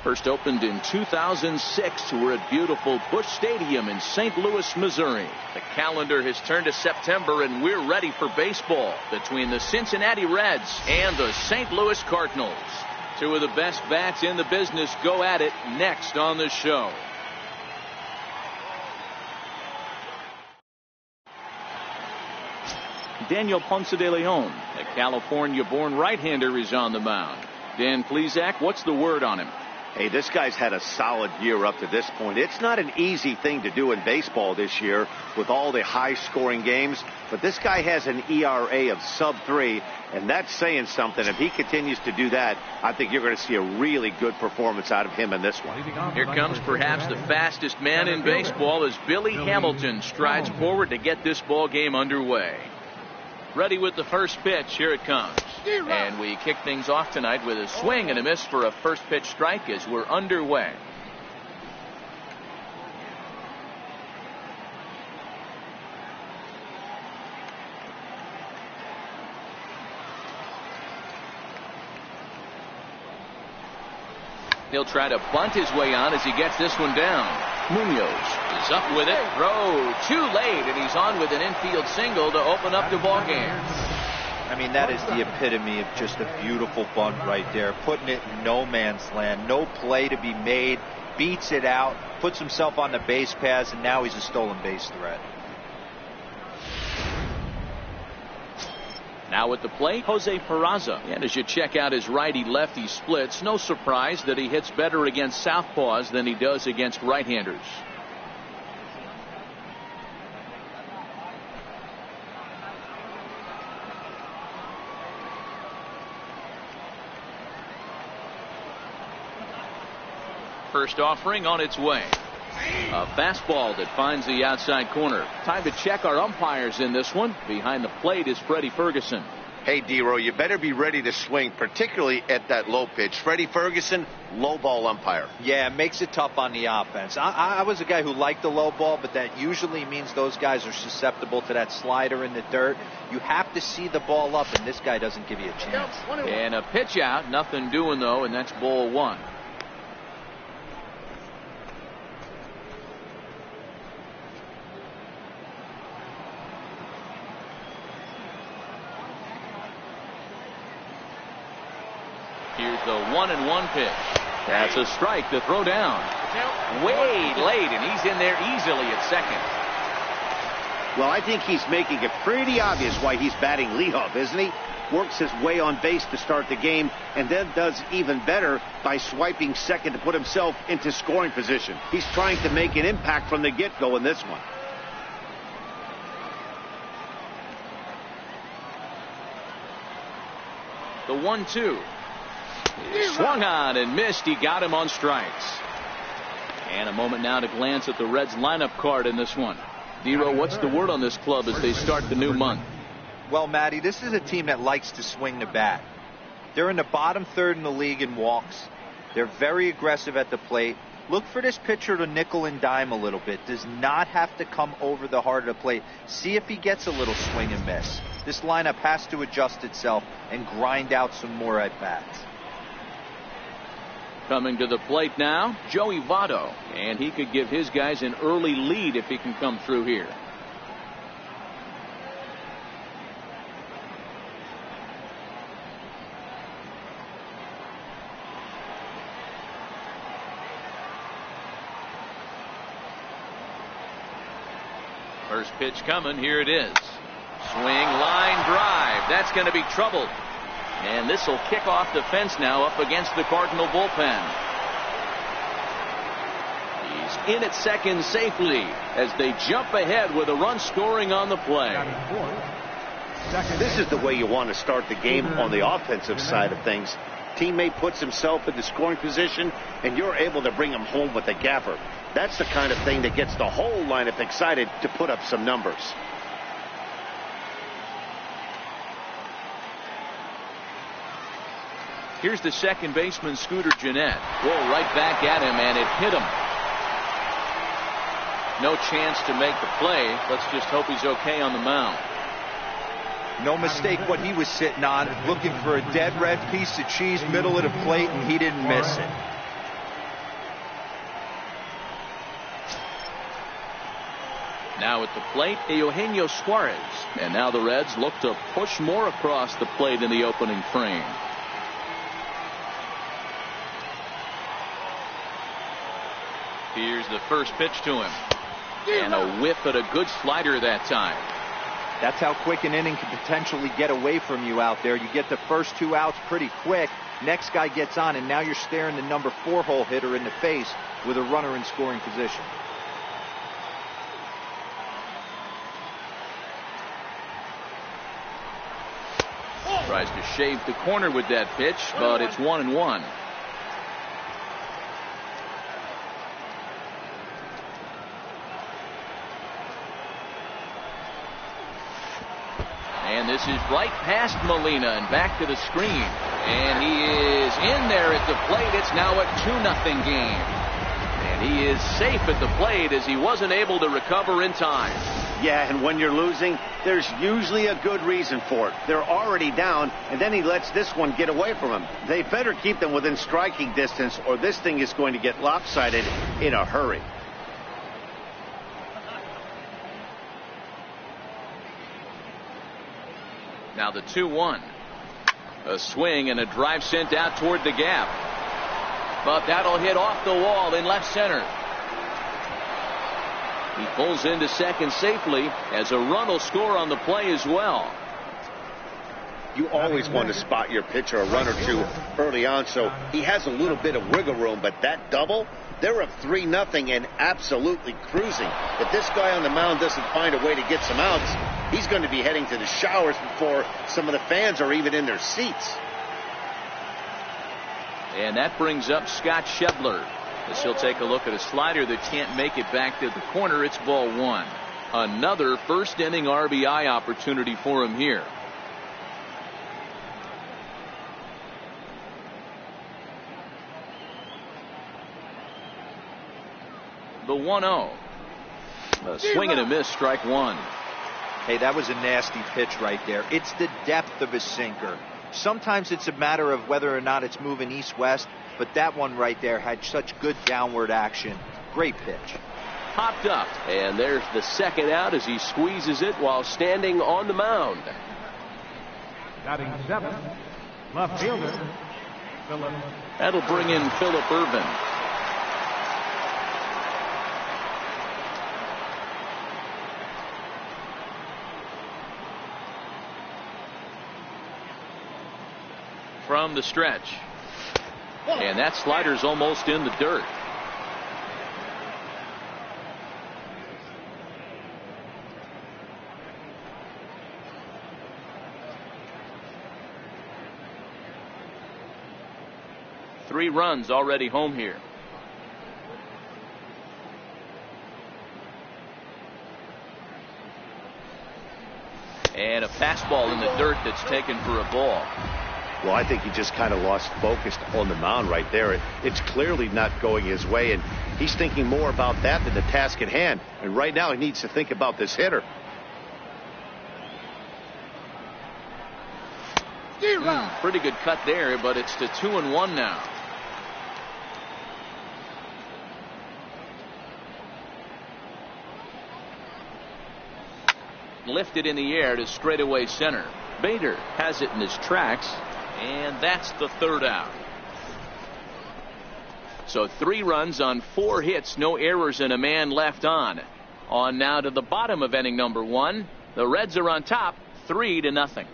First opened in 2006. We're at beautiful Busch Stadium in St. Louis, Missouri. The calendar has turned to September, and we're ready for baseball between the Cincinnati Reds and the St. Louis Cardinals. Two of the best bats in the business go at it next on the show. Daniel Ponce de Leon, the California-born right-hander, is on the mound. Dan Plesac, what's the word on him? Hey, this guy's had a solid year up to this point. It's not an easy thing to do in baseball this year with all the high-scoring games, but this guy has an ERA of sub-3, and that's saying something. If he continues to do that, I think you're going to see a really good performance out of him in this one. Here comes perhaps the fastest man in baseball as Billy Hamilton strides forward to get this ball game underway. Ready with the first pitch. Here it comes. And we kick things off tonight with a swing and a miss for a first pitch strike as we're underway. He'll try to bunt his way on as he gets this one down. Munoz is up with it. Throw too late, and he's on with an infield single to open up the ball game. I mean, that is the epitome of just a beautiful bunt right there. Putting it in no man's land. No play to be made. Beats it out. Puts himself on the base paths, and now he's a stolen base threat. Now at the plate, Jose Peraza. And as you check out his righty-lefty splits, no surprise that he hits better against southpaws than he does against right-handers. First offering on its way. A fastball that finds the outside corner. Time to check our umpires in this one. Behind the plate is Freddie Ferguson. Hey, D-Row, you better be ready to swing, particularly at that low pitch. Freddie Ferguson, low ball umpire. Yeah, it makes it tough on the offense. I was a guy who liked the low ball, but that usually means those guys are susceptible to that slider in the dirt. You have to see the ball up, and this guy doesn't give you a chance. And a pitch out. Nothing doing, though, and that's ball one. Here's the 1-1 pitch. That's a strike to throw down. Way late, and he's in there easily at second. Well, I think he's making it pretty obvious why he's batting leadoff, isn't he? Works his way on base to start the game, and then does even better by swiping second to put himself into scoring position. He's trying to make an impact from the get-go in this one. The 1-2. Swung on and missed. He got him on strikes. And a moment now to glance at the Reds lineup card in this one. D-Row, what's the word on this club as they start the new month? Well, Matty, this is a team that likes to swing the bat. They're in the bottom third in the league in walks. They're very aggressive at the plate. Look for this pitcher to nickel and dime a little bit. Does not have to come over the heart of the plate. See if he gets a little swing and miss. This lineup has to adjust itself and grind out some more at-bats. Coming to the plate now, Joey Votto. And he could give his guys an early lead if he can come through here. First pitch coming. Here it is. Swing, line drive. That's going to be trouble. And this will kick off the fence now up against the Cardinal bullpen. He's in at second safely as they jump ahead with a run scoring on the play. This is the way you want to start the game on the offensive side of things. Teammate puts himself in the scoring position, and you're able to bring him home with a gaffer. That's the kind of thing that gets the whole lineup excited to put up some numbers. Here's the second baseman, Scooter Gennett. Whoa, right back at him, and it hit him. No chance to make the play. Let's just hope he's okay on the mound. No mistake what he was sitting on, looking for a dead red piece of cheese middle of the plate, and he didn't miss it. Now at the plate, Eugenio Suarez. And now the Reds look to push more across the plate in the opening frame. Here's the first pitch to him. And a whiff at a good slider that time. That's how quick an inning can potentially get away from you out there. You get the first 2 outs pretty quick. Next guy gets on, and now you're staring the number 4 hole hitter in the face with a runner in scoring position. Tries to shave the corner with that pitch, but it's 1-1. And this is right past Molina and back to the screen. And he is in there at the plate. It's now a 2-0 game. And he is safe at the plate as he wasn't able to recover in time. Yeah, and when you're losing, there's usually a good reason for it. They're already down, and then he lets this one get away from him. They better keep them within striking distance, or this thing is going to get lopsided in a hurry. Now the 2-1. A swing and a drive sent out toward the gap. But that'll hit off the wall in left center. He pulls into second safely as a run will score on the play as well. You always want to spot your pitcher a run or two early on, so he has a little bit of wiggle room, but that double, they're up 3-0 and absolutely cruising. If this guy on the mound doesn't find a way to get some outs, he's going to be heading to the showers before some of the fans are even in their seats. And that brings up Scott Schebler as he'll take a look at a slider that can't make it back to the corner. It's ball 1. Another first inning RBI opportunity for him here. The 1-0. A swing and a miss, strike 1. Hey, that was a nasty pitch right there. It's the depth of his sinker. Sometimes it's a matter of whether or not it's moving east-west, but that one right there had such good downward action. Great pitch. Popped up, and there's the second out as he squeezes it while standing on the mound. Batting 7, left fielder, Philip. That'll bring in Philip Irvin. From the stretch. And that slider's almost in the dirt. Three runs already home here. And a fastball in the dirt that's taken for a ball. Well, I think he just kind of lost focus on the mound right there. It's clearly not going his way, and he's thinking more about that than the task at hand. And right now he needs to think about this hitter. Pretty good cut there, but it's to 2-1 now. Lifted in the air to straightaway center. Bader has it in his tracks. And that's the third out. So 3 runs on 4 hits, no errors, and a man left on. On now to the bottom of inning number 1. The Reds are on top, 3-0.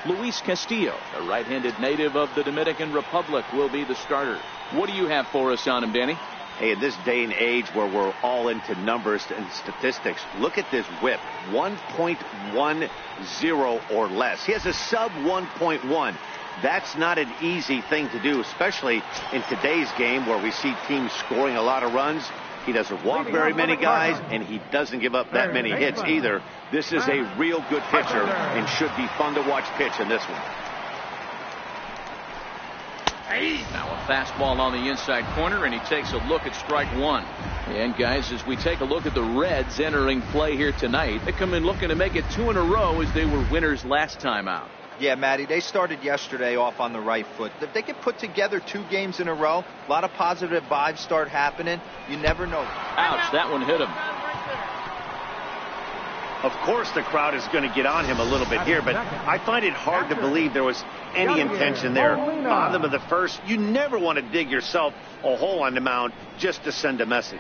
Luis Castillo, a right-handed native of the Dominican Republic, will be the starter. What do you have for us on him, Danny? Hey, in this day and age where we're all into numbers and statistics, look at this whip, 1.10 or less. He has a sub 1.1. That's not an easy thing to do, especially in today's game where we see teams scoring a lot of runs. He doesn't walk very many guys, and he doesn't give up that many hits either. This is a real good pitcher and should be fun to watch pitch in this one. Now a fastball on the inside corner, and he takes a look at strike 1. And guys, as we take a look at the Reds entering play here tonight, they come in looking to make it 2 in a row as they were winners last time out. Yeah, Matty, they started yesterday off on the right foot. If they can put together 2 games in a row, a lot of positive vibes start happening. You never know. Ouch, that one hit him. Of course the crowd is going to get on him a little bit here, but I find it hard to believe there was any intention there. Bottom of the first, you never want to dig yourself a hole on the mound just to send a message.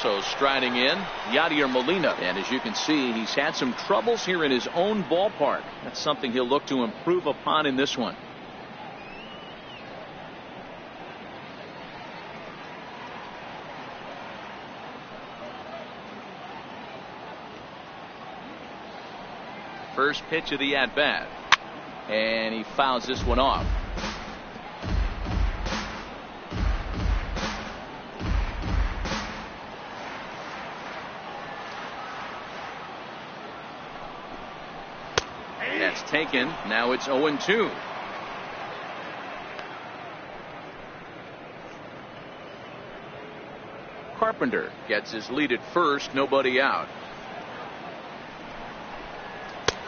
So striding in, Yadier Molina. And as you can see, he's had some troubles here in his own ballpark. That's something he'll look to improve upon in this one. First pitch of the at-bat. And he fouls this one off. That's taken. Now it's 0-2. Carpenter gets his lead at first. Nobody out.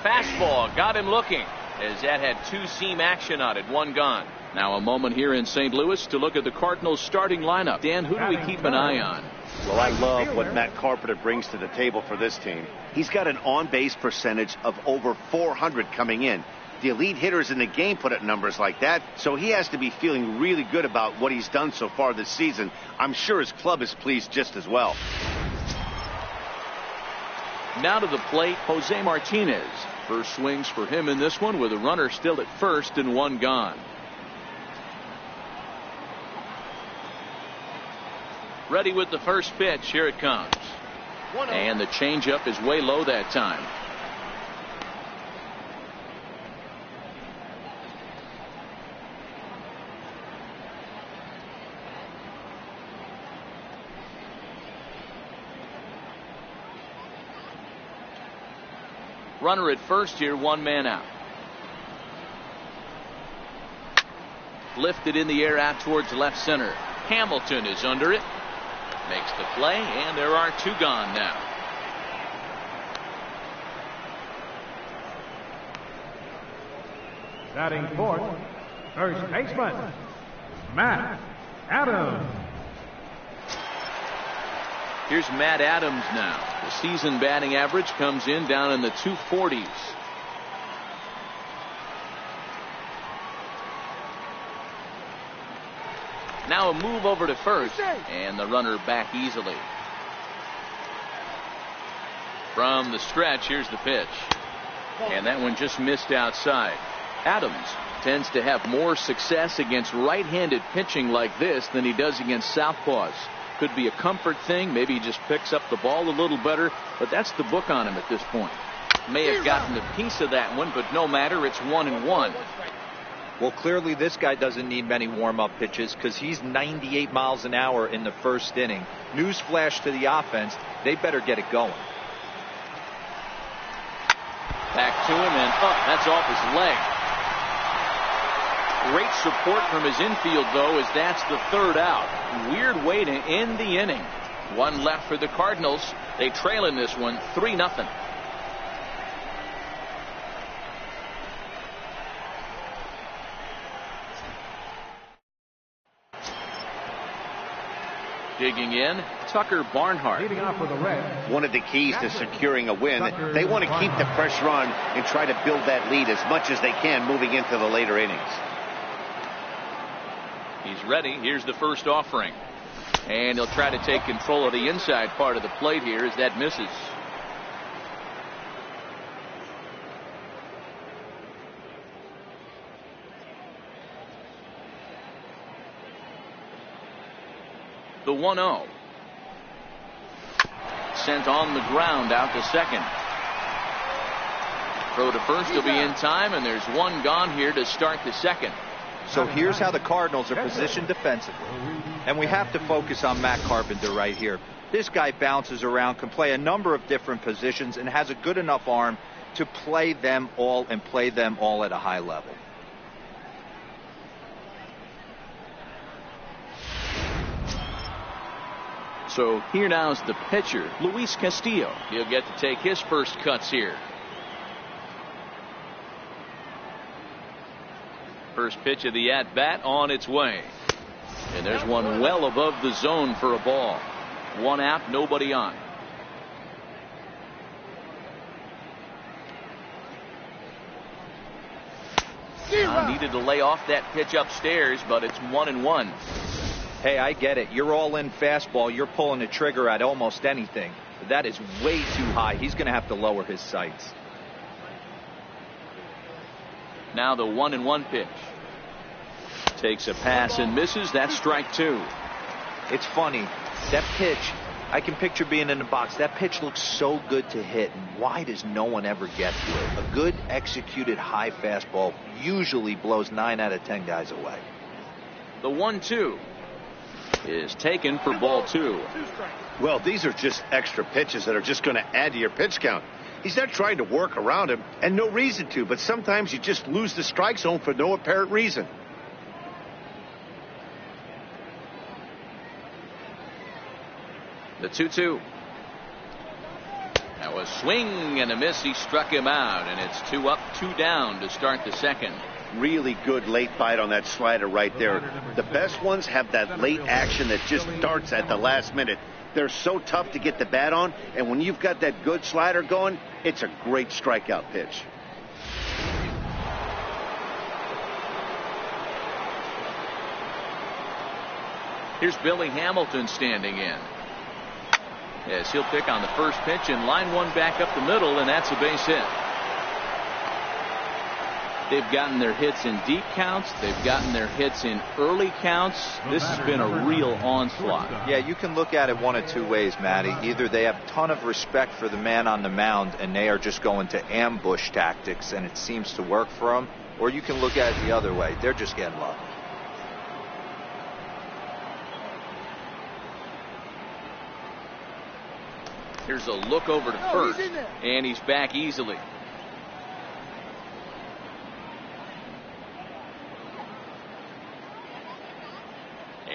Fastball got him looking, as that had 2-seam action on it. 1 gone. Now a moment here in St. Louis to look at the Cardinals starting lineup. Dan, who do we keep an eye on? Well, I love what Matt Carpenter brings to the table for this team. He's got an on-base percentage of over 400 coming in. The elite hitters in the game put up numbers like that, so he has to be feeling really good about what he's done so far this season. I'm sure his club is pleased just as well. Now to the plate, Jose Martinez. First swings for him in this one with a runner still at first and 1 gone. Ready with the first pitch. Here it comes. And the changeup is way low that time. Runner at first here, 1 man out. Lifted in the air out towards left center. Hamilton is under it. Makes the play, and there are 2 gone now. Batting fourth, first baseman, Matt Adams. Here's Matt Adams now. The season batting average comes in down in the 240s. Now a move over to first, and the runner back easily. From the stretch, here's the pitch. And that one just missed outside. Adams tends to have more success against right-handed pitching like this than he does against southpaws. Could be a comfort thing. Maybe he just picks up the ball a little better, but that's the book on him at this point. May have gotten a piece of that one, but no matter, it's 1-1. Well, clearly this guy doesn't need many warm-up pitches because he's 98 miles an hour in the first inning. Newsflash to the offense, they better get it going. Back to him, and that's off his leg. Great support from his infield, though, as that's the 3rd out. Weird way to end the inning. 1 left for the Cardinals. They trail in this one 3-0. Digging in, Tucker Barnhart. Leading off for the Reds. One of the keys to securing a win, they want to keep the pressure on and try to build that lead as much as they can moving into the later innings. He's ready. Here's the first offering. And he'll try to take control of the inside part of the plate here as that misses. The 1-0. Sent on the ground out to second. Throw to first will be in time, and there's 1 gone here to start the second. So here's how the Cardinals are positioned defensively. And we have to focus on Matt Carpenter right here. This guy bounces around, can play a number of different positions, and has a good enough arm to play them all and play them all at a high level. So here now is the pitcher, Luis Castillo. He'll get to take his first cuts here. First pitch of the at-bat on its way. And there's one well above the zone for a ball. One out, nobody on. Needed to lay off that pitch upstairs, but it's 1-1. Hey, I get it. You're all in fastball. You're pulling the trigger at almost anything. But that is way too high. He's going to have to lower his sights. Now the 1-1 pitch. Takes a pass and misses. That's strike two. It's funny. That pitch, I can picture being in the box. That pitch looks so good to hit. And why does no one ever get to it? A good executed high fastball usually blows 9 out of 10 guys away. The 1-2 is taken for ball two. Well, these are just extra pitches that are just going to add to your pitch count. He's not trying to work around him, and no reason to, but sometimes you just lose the strike zone for no apparent reason. The 2-2. That was swing and a miss. He struck him out, and it's 2 up, 2 down to start the second. Really good late bite on that slider right there. The best ones have that late action that just darts at the last minute. They're so tough to get the bat on, and when you've got that good slider going, it's a great strikeout pitch. Here's Billy Hamilton standing in. Yes, he'll pick on the first pitch and line one back up the middle, and that's a base hit. They've gotten their hits in deep counts. They've gotten their hits in early counts. This has been a real onslaught. Yeah, you can look at it one of two ways, Matty. Either they have a ton of respect for the man on the mound and they are just going to ambush tactics and it seems to work for them, or you can look at it the other way. They're just getting lucky. Here's a look over to first, and he's back easily.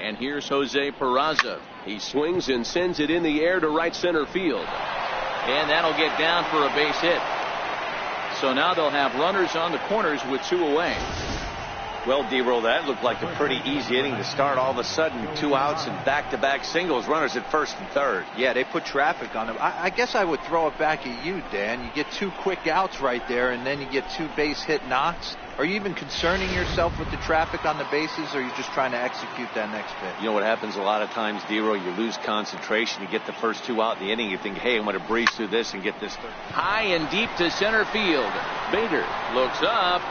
And here's Jose Peraza. He swings and sends it in the air to right center field. And that'll get down for a base hit. So now they'll have runners on the corners with 2 away. Well, D-Roll, that looked like a pretty easy inning to start. All of a sudden, 2 outs and back-to-back singles, runners at first and third. Yeah, they put traffic on him. I guess I would throw it back at you, Dan. You get 2 quick outs right there, and then you get 2 base hit knocks. Are you even concerning yourself with the traffic on the bases, or are you just trying to execute that next pitch? You know what happens a lot of times, D-Roll? You lose concentration. You get the first 2 out in the inning. You think, hey, I'm going to breeze through this and get this third. High and deep to center field. Bader looks up.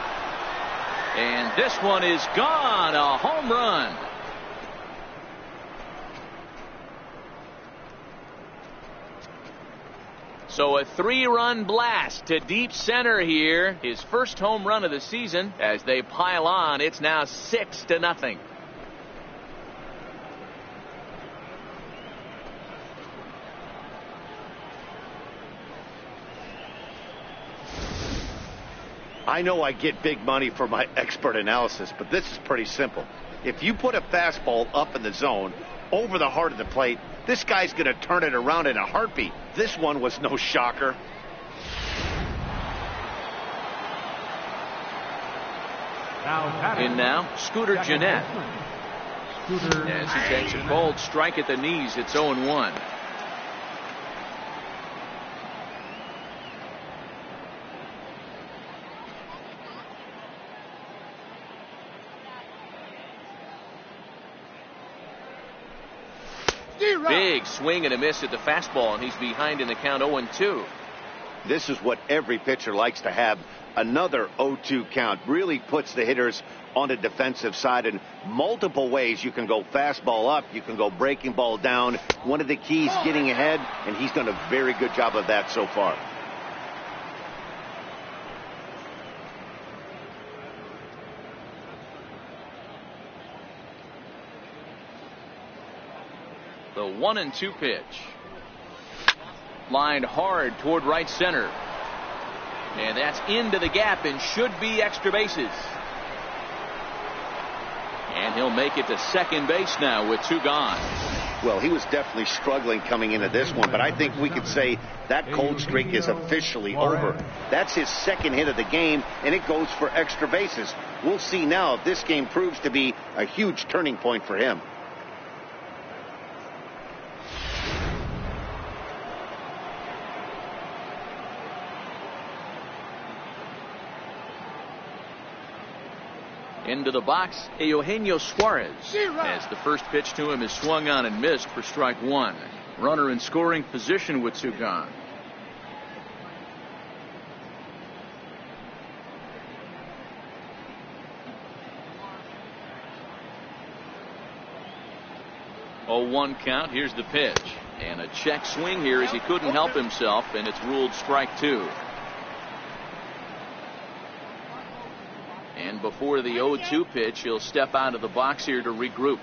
And this one is gone. A home run. So a 3-run blast to deep center here. His first home run of the season. As they pile on, it's now 6-0. I know I get big money for my expert analysis, but this is pretty simple. If you put a fastball up in the zone, over the heart of the plate, this guy's going to turn it around in a heartbeat. This one was no shocker. In now, Scooter Gennett. As he takes a cold strike at the knees, it's 0-1. Big swing and a miss at the fastball, and he's behind in the count 0-2. This is what every pitcher likes to have. Another 0-2 count really puts the hitters on the defensive side in multiple ways. You can go fastball up. You can go breaking ball down. One of the keys, getting ahead, and he's done a very good job of that so far. The 1-2 pitch. Lined hard toward right center. And that's into the gap and should be extra bases. And he'll make it to second base now with 2 gone. Well, he was definitely struggling coming into this one, but I think we could say that cold streak is officially over. That's his second hit of the game, and it goes for extra bases. We'll see now if this game proves to be a huge turning point for him. Into the box, Eugenio Suarez, as the first pitch to him is swung on and missed for strike one. Runner in scoring position with two gone. Oh, 1 count. Here's the pitch. And a check swing here as he couldn't help himself, and it's ruled strike two. And before the 0-2 pitch, he'll step out of the box here to regroup.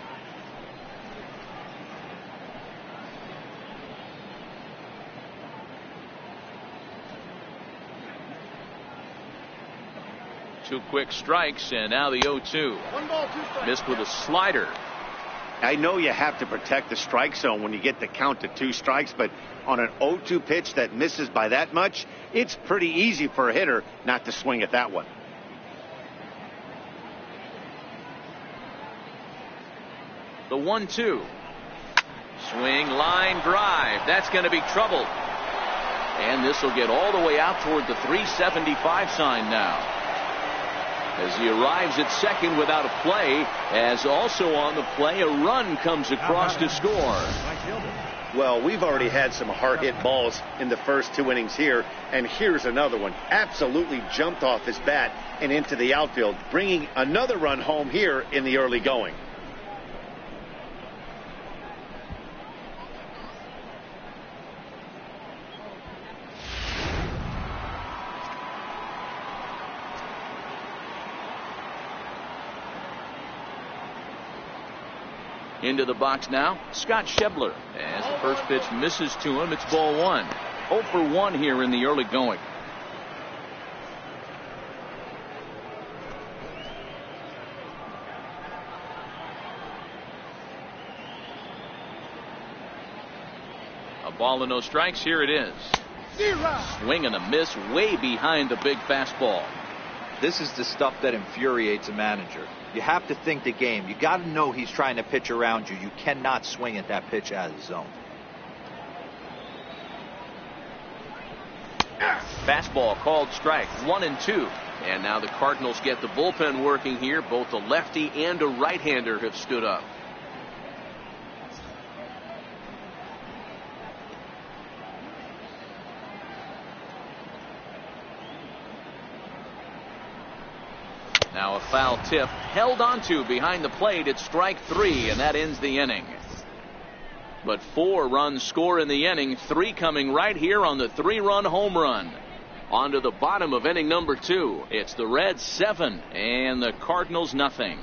Two quick strikes, and now the 0-2. Missed with a slider. I know you have to protect the strike zone when you get the count to 2 strikes, but on an 0-2 pitch that misses by that much, it's pretty easy for a hitter not to swing at that one. The 1-2. Swing, line, drive. That's going to be trouble. And this will get all the way out toward the 375 sign now. As he arrives at second without a play, as also on the play, a run comes across to score. Well, we've already had some hard-hit balls in the first 2 innings here, and here's another one. Absolutely jumped off his bat and into the outfield, bringing another run home here in the early going. Into the box now, Scott Schebler. As the first pitch misses to him, it's ball 1. 0 for 1 here in the early going. A ball and no strikes. Here it is. Swing and a miss way behind the big fastball. This is the stuff that infuriates a manager. You have to think the game. You got to know he's trying to pitch around you. You cannot swing at that pitch out of the zone. Fastball called strike 1 and 2. And now the Cardinals get the bullpen working here. Both a lefty and a right-hander have stood up. Now a foul tip held onto behind the plate at strike 3, and that ends the inning. But 4 runs score in the inning, 3 coming right here on the 3-run home run. On to the bottom of inning number 2. It's the Reds 7 and the Cardinals nothing.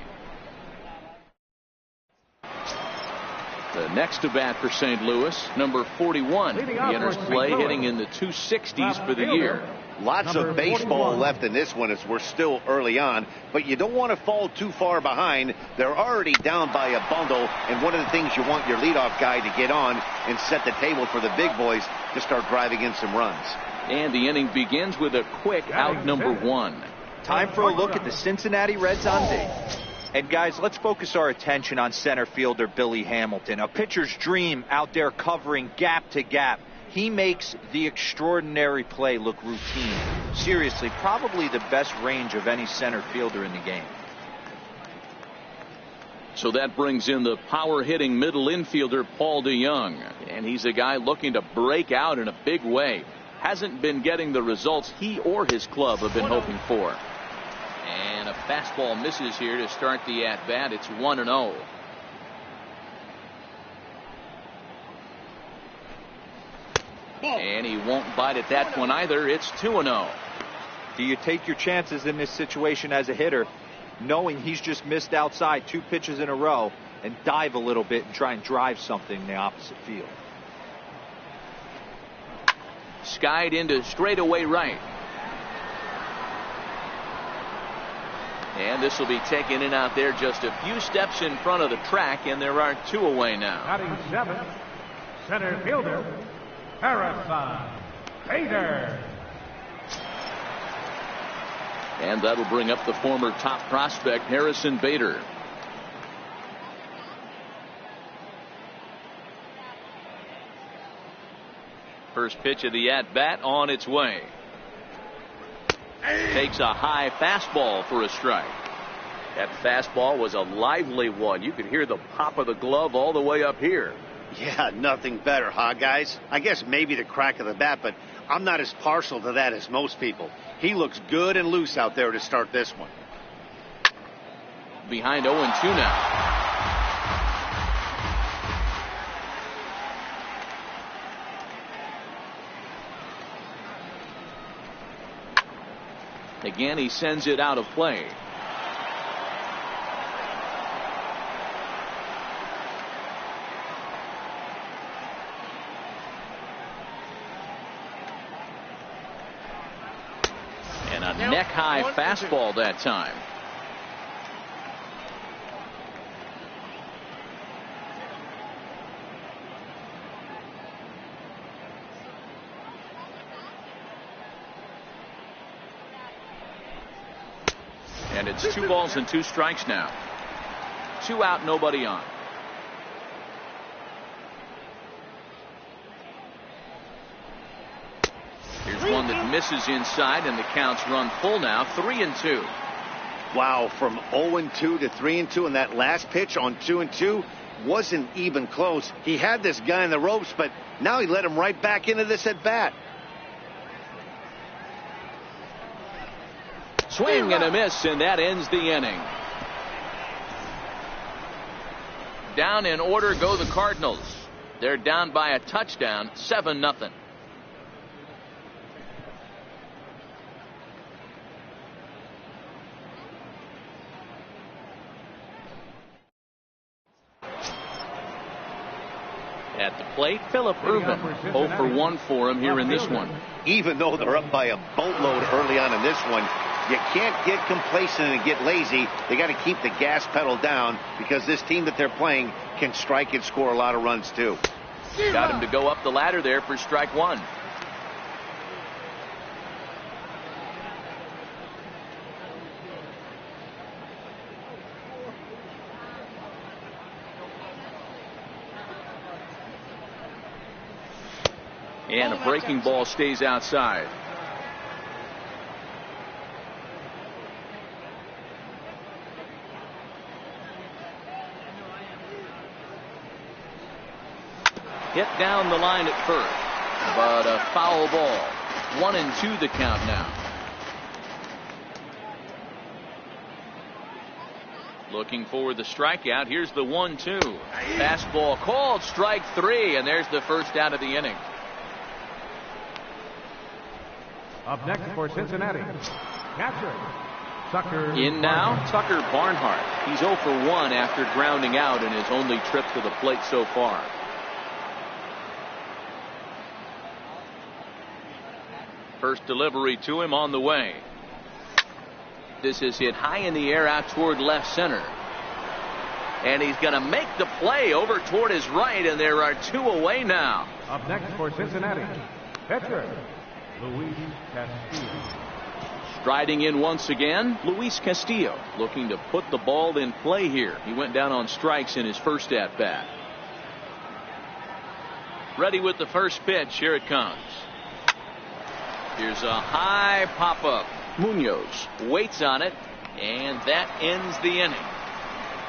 The next to bat for St. Louis, number 41. He enters play hitting in the 260s for the year. Lots of baseball left in this one as we're still early on, but you don't want to fall too far behind. They're already down by a bundle, and one of the things you want your leadoff guy to get on and set the table for the big boys to start driving in some runs. And the inning begins with a quick out number 1. Time for a look at the Cincinnati Reds on deck. And guys, let's focus our attention on center fielder Billy Hamilton, a pitcher's dream out there covering gap to gap. He makes the extraordinary play look routine. Seriously, probably the best range of any center fielder in the game. So that brings in the power-hitting middle infielder Paul DeJong. And he's a guy looking to break out in a big way. Hasn't been getting the results he or his club have been hoping for. And a fastball misses here to start the at-bat. It's 1-0. And he won't bite at that one either. It's 2-0. Do you take your chances in this situation as a hitter, knowing he's just missed outside 2 pitches in a row, and dive a little bit and try and drive something in the opposite field? Skied into straightaway right. And this will be taken in out there just a few steps in front of the track, and there are 2 away now. Batting 7th, center fielder, Harrison Bader. And that'll bring up the former top prospect, Harrison Bader. First pitch of the at-bat on its way. Takes a high fastball for a strike. That fastball was a lively one. You could hear the pop of the glove all the way up here. Yeah, nothing better, huh, guys? I guess maybe the crack of the bat, but I'm not as partial to that as most people. He looks good and loose out there to start this one. Behind 0-2 now. Again, he sends it out of play. And a neck-high fastball that time. And it's 2 balls and 2 strikes now. 2 out, nobody on. Here's one that misses inside, and the count's run full now. 3-2. Wow, from 0-2 to 3-2, and that last pitch on 2-2 wasn't even close. He had this guy in the ropes, but now he let him right back into this at bat. Swing and a miss, and that ends the inning. Down in order go the Cardinals. They're down by a touchdown, 7-0. At the plate, Phillip Ervin. 0 for 1 for him here in this one. Even though they're up by a boatload early on in this one, you can't get complacent and get lazy. They got to keep the gas pedal down because this team that they're playing can strike and score a lot of runs too. Got him to go up the ladder there for strike 1. And a breaking ball stays outside. Hit down the line at first, but a foul ball. 1-2 the count now. Looking for the strikeout. Here's the 1-2. Fastball called, strike 3, and there's the first out of the inning. Up next for Cincinnati, catcher, Tucker. In now, Tucker Barnhart. He's 0 for 1 after grounding out in his only trip to the plate so far. First delivery to him on the way. This is hit high in the air out toward left center. And he's going to make the play over toward his right, and there are 2 away now. Up next for Cincinnati, pitcher, Luis Castillo. Striding in once again, Luis Castillo, looking to put the ball in play here. He went down on strikes in his first at bat. Ready with the first pitch. Here it comes. Here's a high pop-up. Munoz waits on it, and that ends the inning.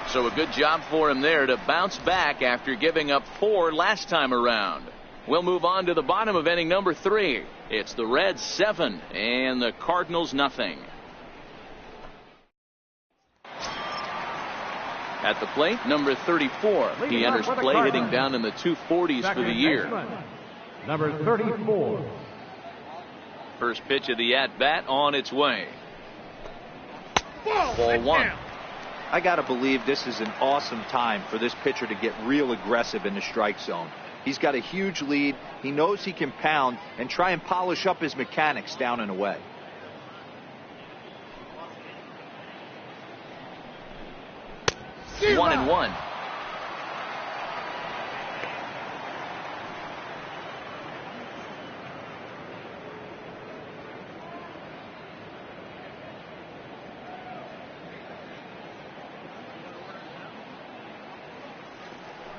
So a good job for him there to bounce back after giving up 4 last time around. We'll move on to the bottom of inning number 3. It's the Reds 7 and the Cardinals nothing. At the plate, number 34. He enters play hitting down in the 240s for the year. Number 34. First pitch of the at-bat on its way. Ball 1. I got to believe this is an awesome time for this pitcher to get real aggressive in the strike zone. He's got a huge lead. He knows he can pound and try and polish up his mechanics down and away. 1-1.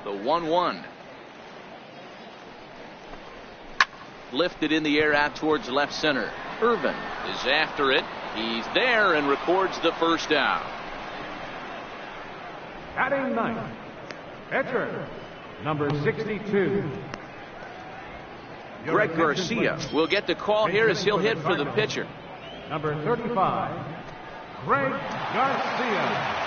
The 1-1. Lifted in the air out towards left center. Irvin is after it. He's there and records the first down. Batting ninth, pitcher, number 62. Greg Garcia will get the call here as he'll hit for the pitcher. Number 35, Greg Garcia.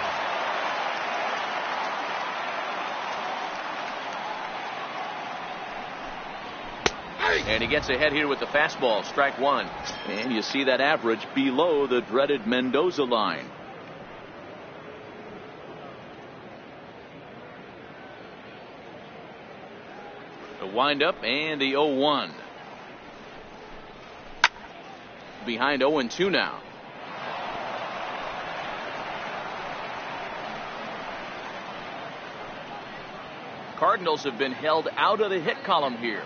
And he gets ahead here with the fastball, strike one. And you see that average below the dreaded Mendoza line. The windup and the 0-1. Behind 0-2 now. Cardinals have been held out of the hit column here.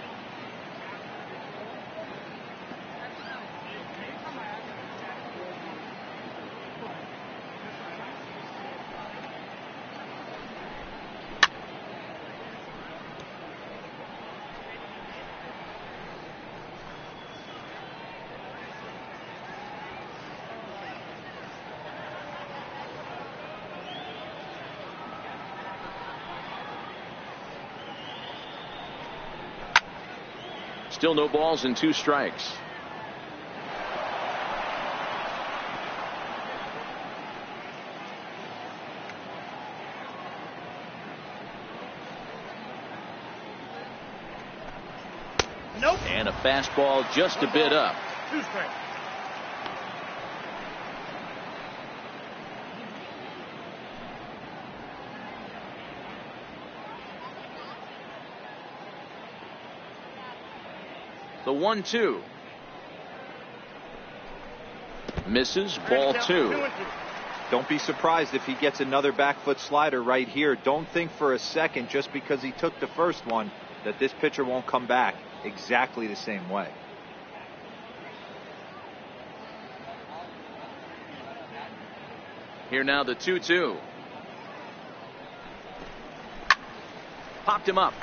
Still no balls and 2 strikes. Nope. And a fastball just a bit up. 2 strikes. The 1-2. Misses, ball 2. Don't be surprised if he gets another back foot slider right here. Don't think for a second, just because he took the first one, that this pitcher won't come back exactly the same way. Here now the 2-2. Popped him up.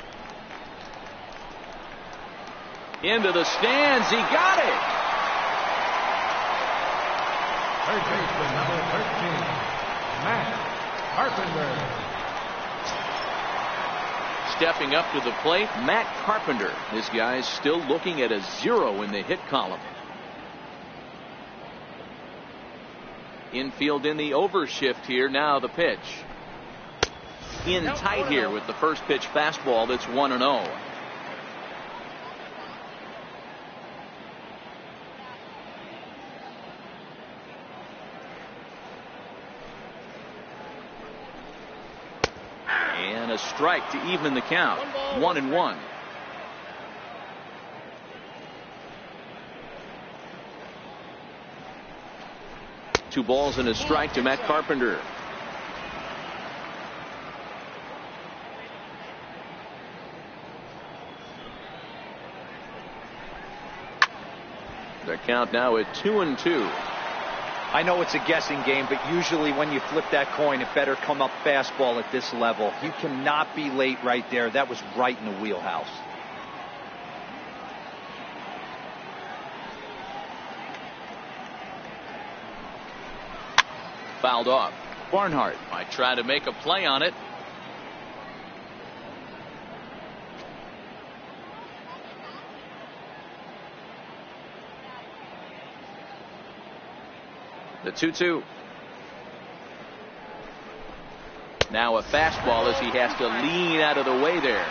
Into the stands. He got it. Third baseman, number 13, Matt Carpenter. Stepping up to the plate, Matt Carpenter. This guy's still looking at a 0 in the hit column. Infield in the overshift here. Now the pitch. In tight here with the first pitch fastball. That's 1-0. And a strike to even the count. 1-1. Two balls and a strike to Matt Carpenter. The count now at 2-2. I know it's a guessing game, but usually when you flip that coin, it better come up fastball at this level. You cannot be late right there. That was right in the wheelhouse. Fouled off. Barnhart might try to make a play on it. The 2-2. Now a fastball as he has to lean out of the way there.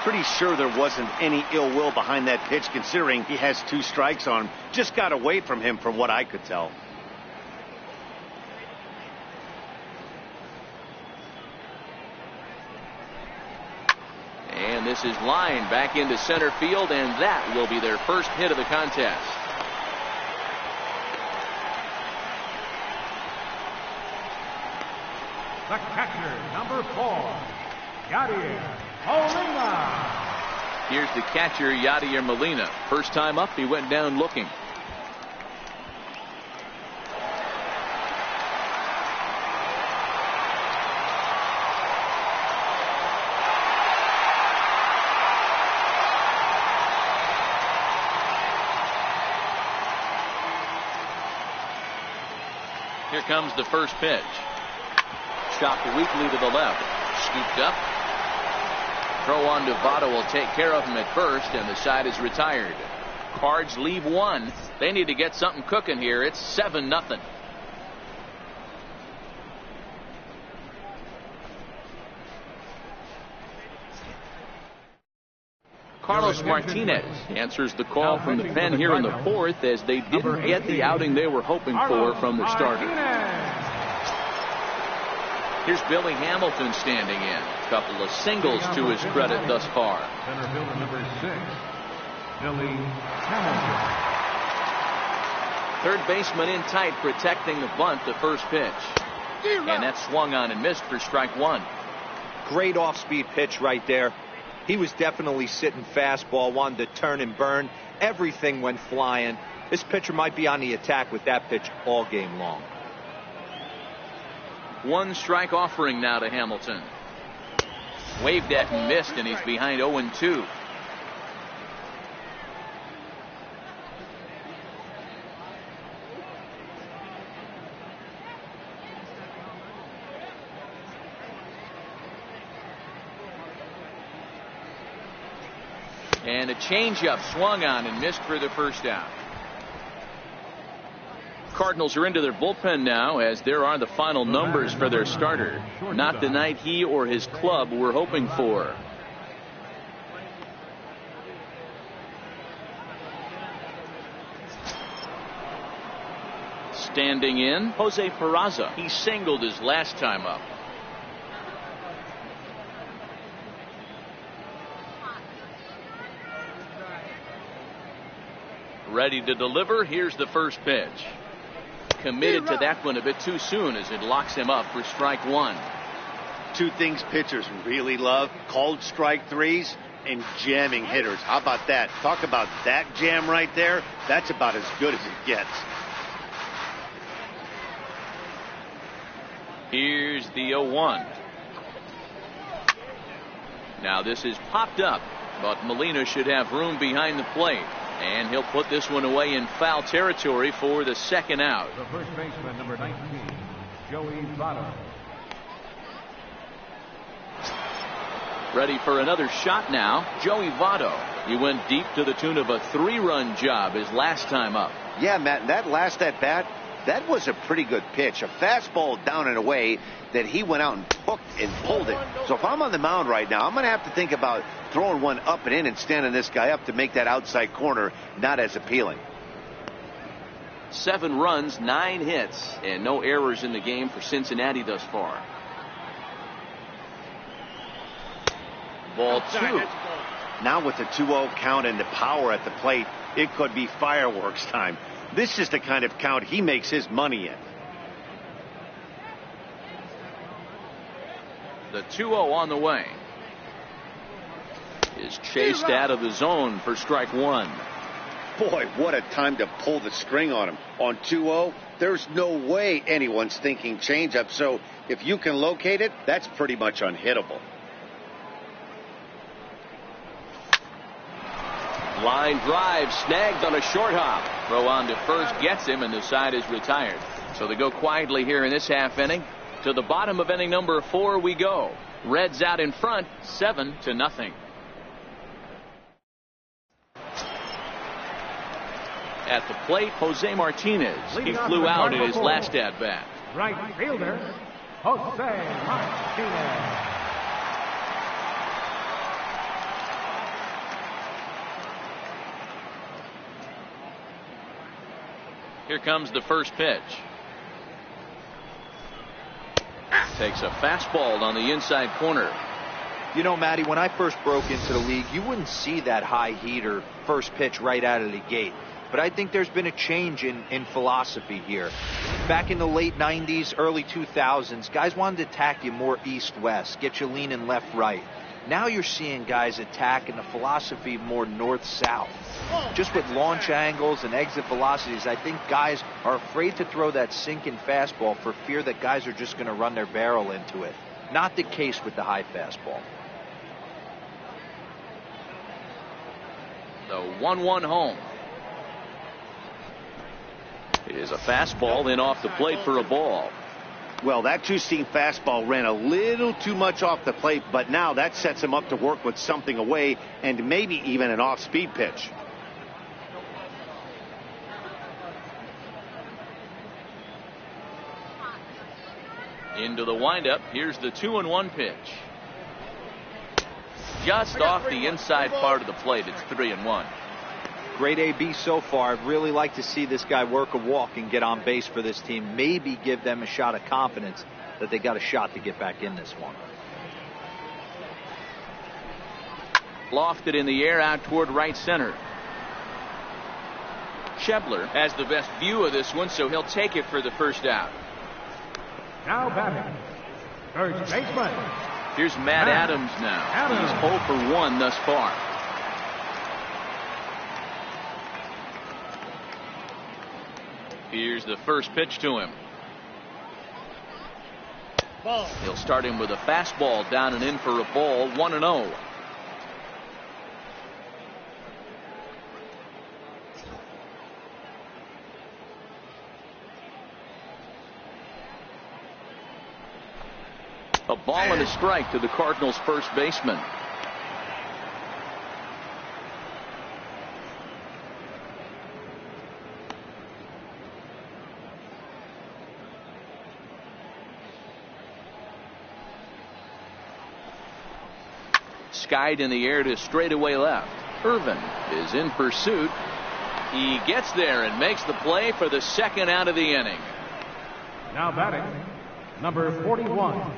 Pretty sure there wasn't any ill will behind that pitch, considering he has 2 strikes on him. Just got away from him from what I could tell. And this is lined back into center field, and that will be their first hit of the contest. The catcher, number 4, Yadier Molina. Here's the catcher, Yadier Molina. First time up, he went down looking. Here comes the first pitch. Chopped weakly to the left. Scooped up. Throw on to Votto will take care of him at first, and the side is retired. Cards leave one. They need to get something cooking here. It's 7-0. Carlos Martinez answers the call from the pen here in the 4th, as they didn't get the outing they were hoping for from the starter. Here's Billy Hamilton standing in. A couple of singles to his credit thus far. Center fielder number 6, Billy Hamilton. Third baseman in tight, protecting the bunt, the first pitch. And that swung on and missed for strike 1. Great off-speed pitch right there. He was definitely sitting fastball, wanted to turn and burn. Everything went flying. This pitcher might be on the attack with that pitch all game long. 1 strike offering now to Hamilton. Waved at and missed, and he's behind 0-2. And a changeup swung on and missed for the first out. Cardinals are into their bullpen now, as there are the final numbers for their starter. Not the night he or his club were hoping for. Standing in, Jose Peraza. He singled his last time up. Ready to deliver. Here's the first pitch. Committed to that one a bit too soon, as it locks him up for strike 1. 2 things pitchers really love: called strike 3s and jamming hitters. How about that? Talk about that jam right there. That's about as good as it gets. Here's the 0-1. Now this is popped up, but Molina should have room behind the plate. And he'll put this one away in foul territory for the second out. The first baseman, number 19, Joey Votto. Ready for another shot now, Joey Votto. He went deep to the tune of a 3-run job his last time up. Yeah, Matt, that last at-bat, that was a pretty good pitch. A fastball down and away that he went out and took and pulled it. So if I'm on the mound right now, I'm going to have to think about throwing one up and in and standing this guy up to make that outside corner not as appealing. 7 runs, 9 hits, and no errors in the game for Cincinnati thus far. Ball 2. Now with the 2-0 count and the power at the plate, it could be fireworks time. This is the kind of count he makes his money in. The 2-0 on the way. Is chased out of the zone for strike 1. Boy, what a time to pull the string on him. On 2-0, there's no way anyone's thinking changeup. So if you can locate it, that's pretty much unhittable. Line drive snagged on a short hop. Throw on to first gets him, and the side is retired. So they go quietly here in this half inning. To the bottom of inning number 4 we go. Reds out in front, 7-0. At the plate, Jose Martinez. He flew out in his last at bat. Right fielder, Jose Martinez. Here comes the first pitch. Takes a fastball on the inside corner. You know, Matty, when I first broke into the league, you wouldn't see that high heater first pitch right out of the gate. But I think there's been a change in philosophy here. Back in the late 90s, early 2000s, guys wanted to attack you more east-west, get you leaning left-right. Now you're seeing guys attack in the philosophy more north-south. Just with launch angles and exit velocities, I think guys are afraid to throw that sinking fastball for fear that guys are just going to run their barrel into it. Not the case with the high fastball. The 1-1 home. It is a fastball in off the plate for a ball. Well, that two-seam fastball ran a little too much off the plate, but now that sets him up to work with something away and maybe even an off-speed pitch. Into the windup. Here's the 2-1 pitch. Just off the inside part of the plate. It's 3-1. Great AB so far. I'd really like to see this guy work a walk and get on base for this team. Maybe give them a shot of confidence that they got a shot to get back in this one. Lofted in the air out toward right center. Schebler has the best view of this one, so he'll take it for the first out. Now batting, first baseman. Here's Matt Adams now. He's 0 for 1 thus far. Here's the first pitch to him. Ball. He'll start him with a fastball down and in for a ball. 1-0. A ball and a strike to the Cardinals' first baseman. Skied in the air to straightaway left. Irvin is in pursuit. He gets there and makes the play for the second out of the inning. Now batting, number 41.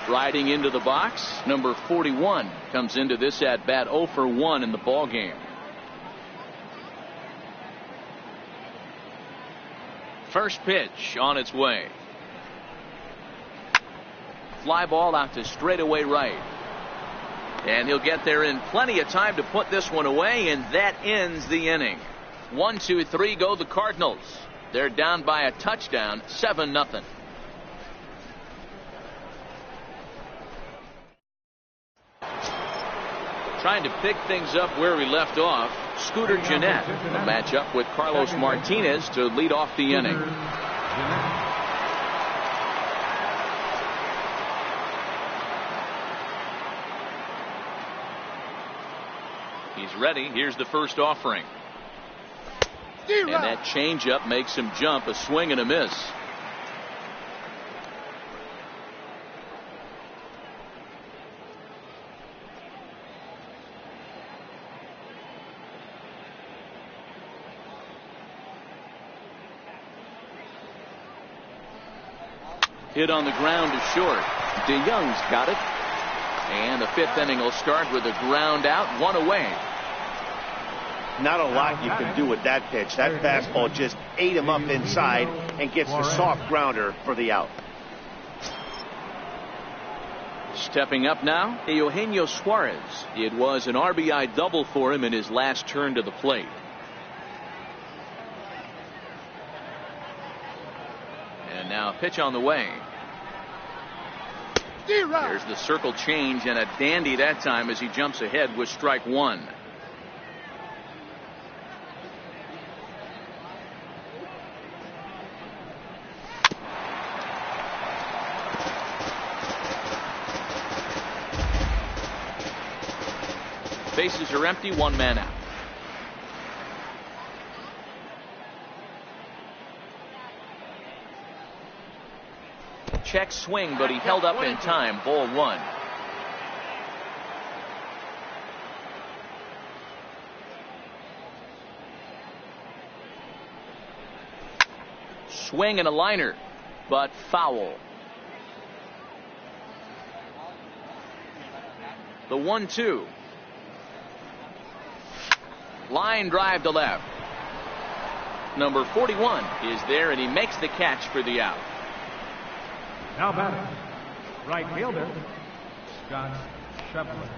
Striding into the box, number 41 comes into this at bat 0 for 1 in the ball game. First pitch on its way. Fly ball out to straightaway right. And he'll get there in plenty of time to put this one away, and that ends the inning. 1, 2, 3 go the Cardinals. They're down by a touchdown, 7-0. Trying to pick things up where we left off. Scooter Gennett will match up with Carlos Martinez to lead off the inning. He's ready. Here's the first offering. And that changeup makes him jump. A swing and a miss. Hit on the ground to short. DeYoung's got it. And the fifth inning will start with a ground out, 1 away. Not a lot you can do with that pitch. That fastball just ate him up inside and gets the soft grounder for the out. Stepping up now, Eugenio Suarez. It was an RBI double for him in his last turn to the plate. And now pitch on the way. There's the circle change, and a dandy that time as he jumps ahead with strike 1. Bases are empty, 1 man out. Check swing, but he held up in time. Ball 1. Swing and a liner, but foul. The 1-2. Line drive to left. Number 41 is there, and he makes the catch for the out. Now batting, right fielder, Scott Shepler.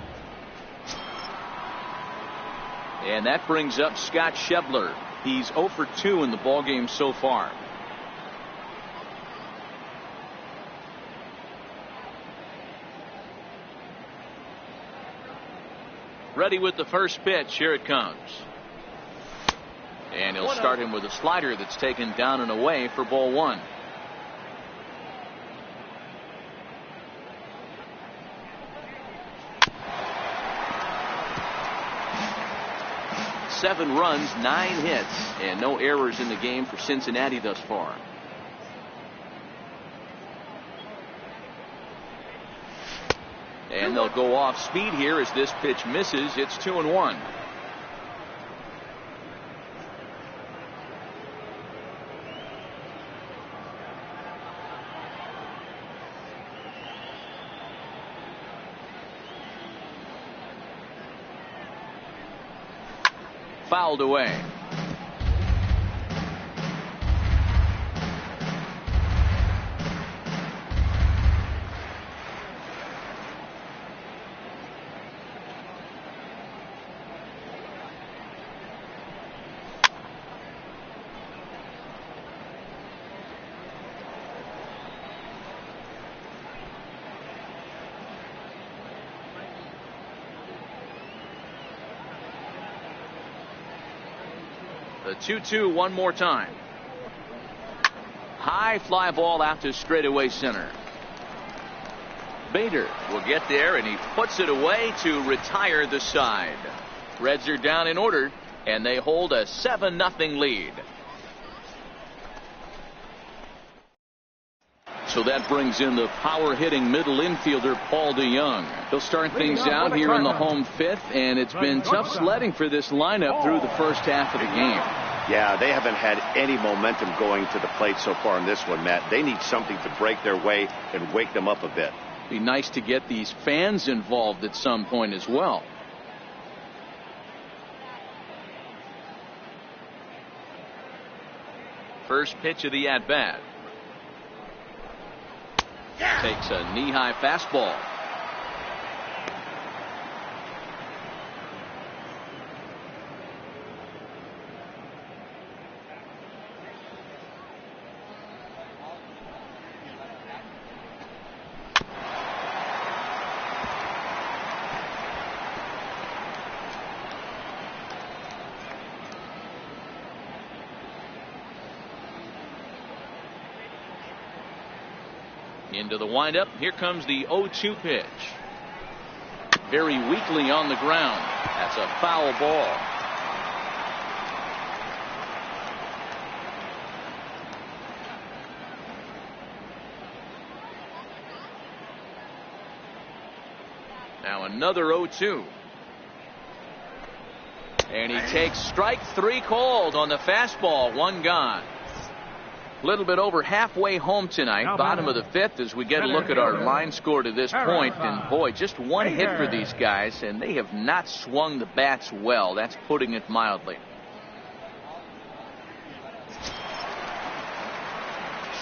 And that brings up Scott Shepler. He's 0 for 2 in the ballgame so far. Ready with the first pitch. Here it comes. And he'll start him with a slider that's taken down and away for ball 1. Seven runs, 9 hits, and no errors in the game for Cincinnati thus far. And they'll go off speed here as this pitch misses. It's 2-1. Fouled away. The 2-2 one more time. High fly ball out to straightaway center. Bader will get there, and he puts it away to retire the side. Reds are down in order, and they hold a 7-0 lead. So that brings in the power-hitting middle infielder Paul DeYoung. He'll start things out here in the home fifth, and it's been tough sledding for this lineup through the first half of the game. Yeah, they haven't had any momentum going to the plate so far in this one, Matt. They need something to break their way and wake them up a bit. Be nice to get these fans involved at some point as well. First pitch of the at-bat. Takes a knee-high fastball. Into the windup. Here comes the 0-2 pitch. Very weakly on the ground. That's a foul ball. Now another 0-2. And he takes strike 3 called on the fastball. 1 gone. A little bit over halfway home tonight, bottom of the 5th, as we get a look at our line score to this point. And boy, just 1 hit for these guys, and they have not swung the bats well. That's putting it mildly.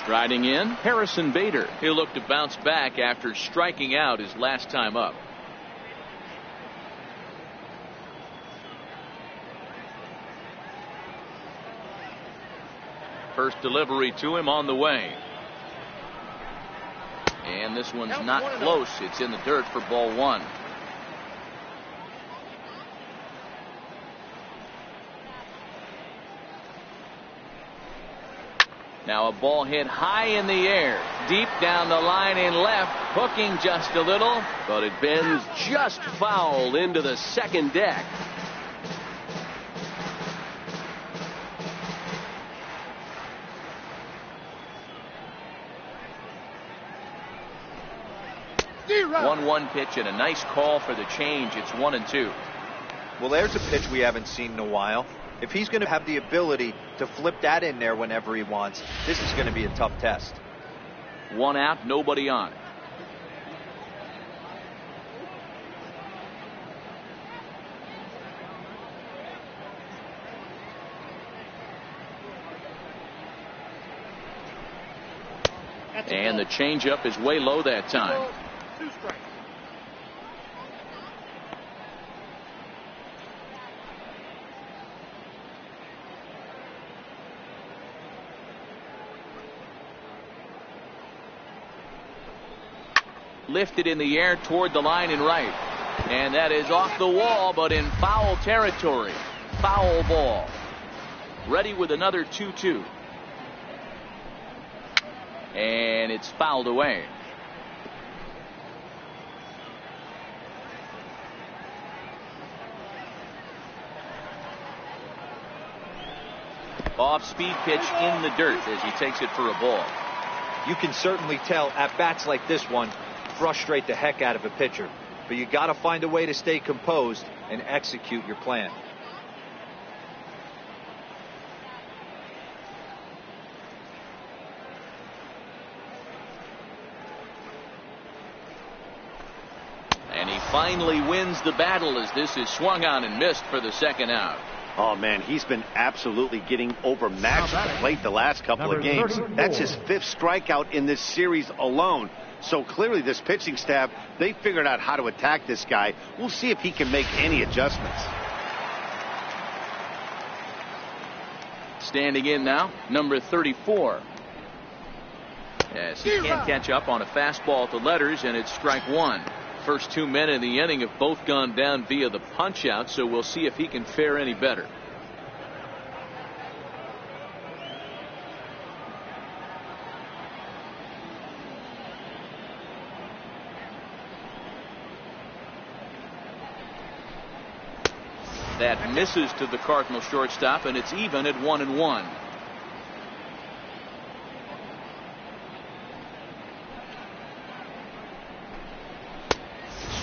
Striding in, Harrison Bader. He'll look to bounce back after striking out his last time up. First delivery to him on the way. And this one's not close. It's in the dirt for ball 1. Now a ball hit high in the air, deep down the line in left, hooking just a little, but it bends just foul into the second deck. One pitch and a nice call for the change. It's 1-2. Well, there's a pitch we haven't seen in a while. If he's going to have the ability to flip that in there whenever he wants, this is going to be a tough test. 1 out, nobody on. And the changeup is way low that time. 2 strikes. Lifted in the air toward the line and right. And that is off the wall, but in foul territory. Foul ball. Ready with another 2-2. And it's fouled away. Off-speed pitch in the dirt as he takes it for a ball. You can certainly tell at bats like this one frustrate the heck out of a pitcher. But you got to find a way to stay composed and execute your plan. And he finally wins the battle as this is swung on and missed for the second out. Oh, man, he's been absolutely getting overmatched at the plate the last couple of games. That's his 5th strikeout in this series alone. So clearly this pitching staff, they figured out how to attack this guy. We'll see if he can make any adjustments. Standing in now, number 34. Yes, he can't catch up on a fastball at the letters, and it's strike 1. First 2 men in the inning have both gone down via the punch out, so we'll see if he can fare any better. That misses to the Cardinal shortstop, and it's even at 1-1.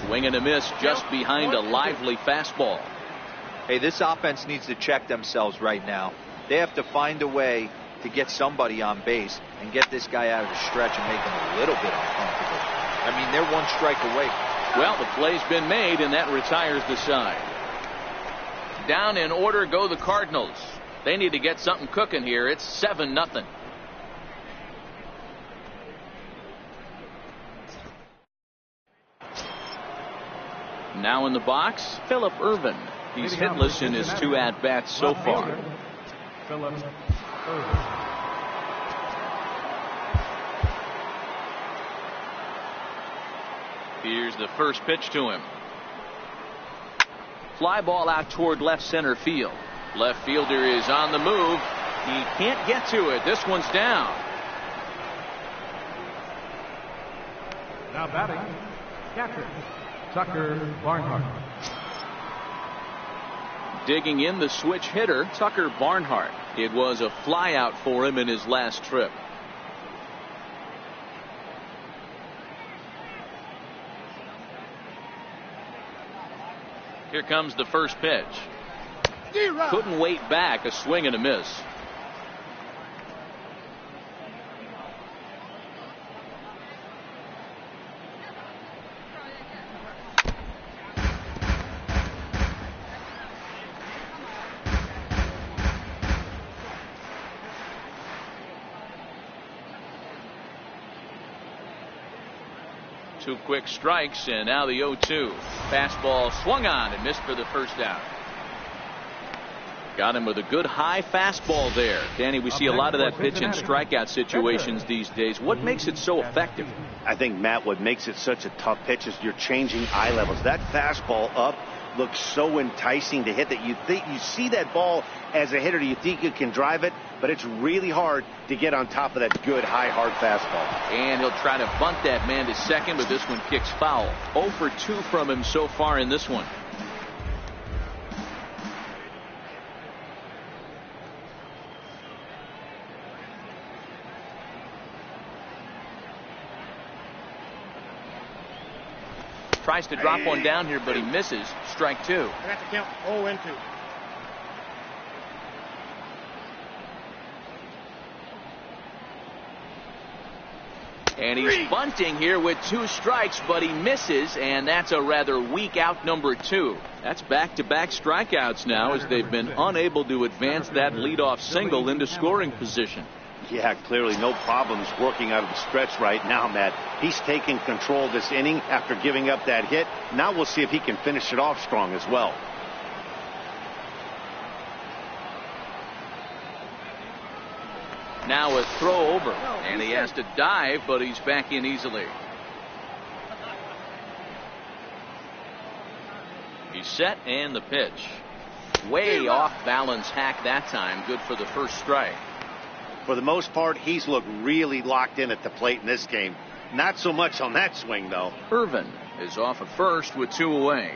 Swing and a miss just behind a lively fastball. Hey, this offense needs to check themselves right now. They have to find a way to get somebody on base and get this guy out of the stretch and make him a little bit uncomfortable. I mean, they're 1 strike away. Well, the play's been made, and that retires the side. Down in order go the Cardinals. They need to get something cooking here. It's 7-0. Now in the box, Phillip Ervin. He's hitless in his 2 at-bats so far. Phillip Ervin. Here's the first pitch to him. Fly ball out toward left center field. Left fielder is on the move. He can't get to it. This one's down. Now batting, catcher, Tucker Barnhart. Digging in the switch hitter, Tucker Barnhart. It was a fly out for him in his last trip. Here comes the first pitch. Couldn't wait back. A swing and a miss. Two quick strikes, and now the 0-2. Fastball swung on and missed for the first out. Got him with a good high fastball there. Danny, we see a lot of that pitch in strikeout situations these days. What makes it so effective? I think, Matt, what makes it such a tough pitch is you're changing eye levels. That fastball up looks so enticing to hit that you think you see that ball as a hitter, you think you can drive it, but it's really hard to get on top of that good high hard fastball. And he'll try to bunt that man to second, but this one kicks foul. 0 for 2 from him so far in this one. Tries to drop one down here, but he misses. Strike 2. I got to count 0-2. And he's bunting here with 2 strikes, but he misses, and that's a rather weak out number 2. That's back-to-back strikeouts now as they've been unable to advance that leadoff single into scoring position. Yeah, clearly no problems working out of the stretch right now, Matt. He's taking control of this inning after giving up that hit. Now we'll see if he can finish it off strong as well. Now a throw over, and he has to dive, but he's back in easily. He's set, and the pitch. Way off balance hack that time. Good for the first strike. For the most part, he's looked really locked in at the plate in this game. Not so much on that swing, though. Irvin is off at first with 2 away.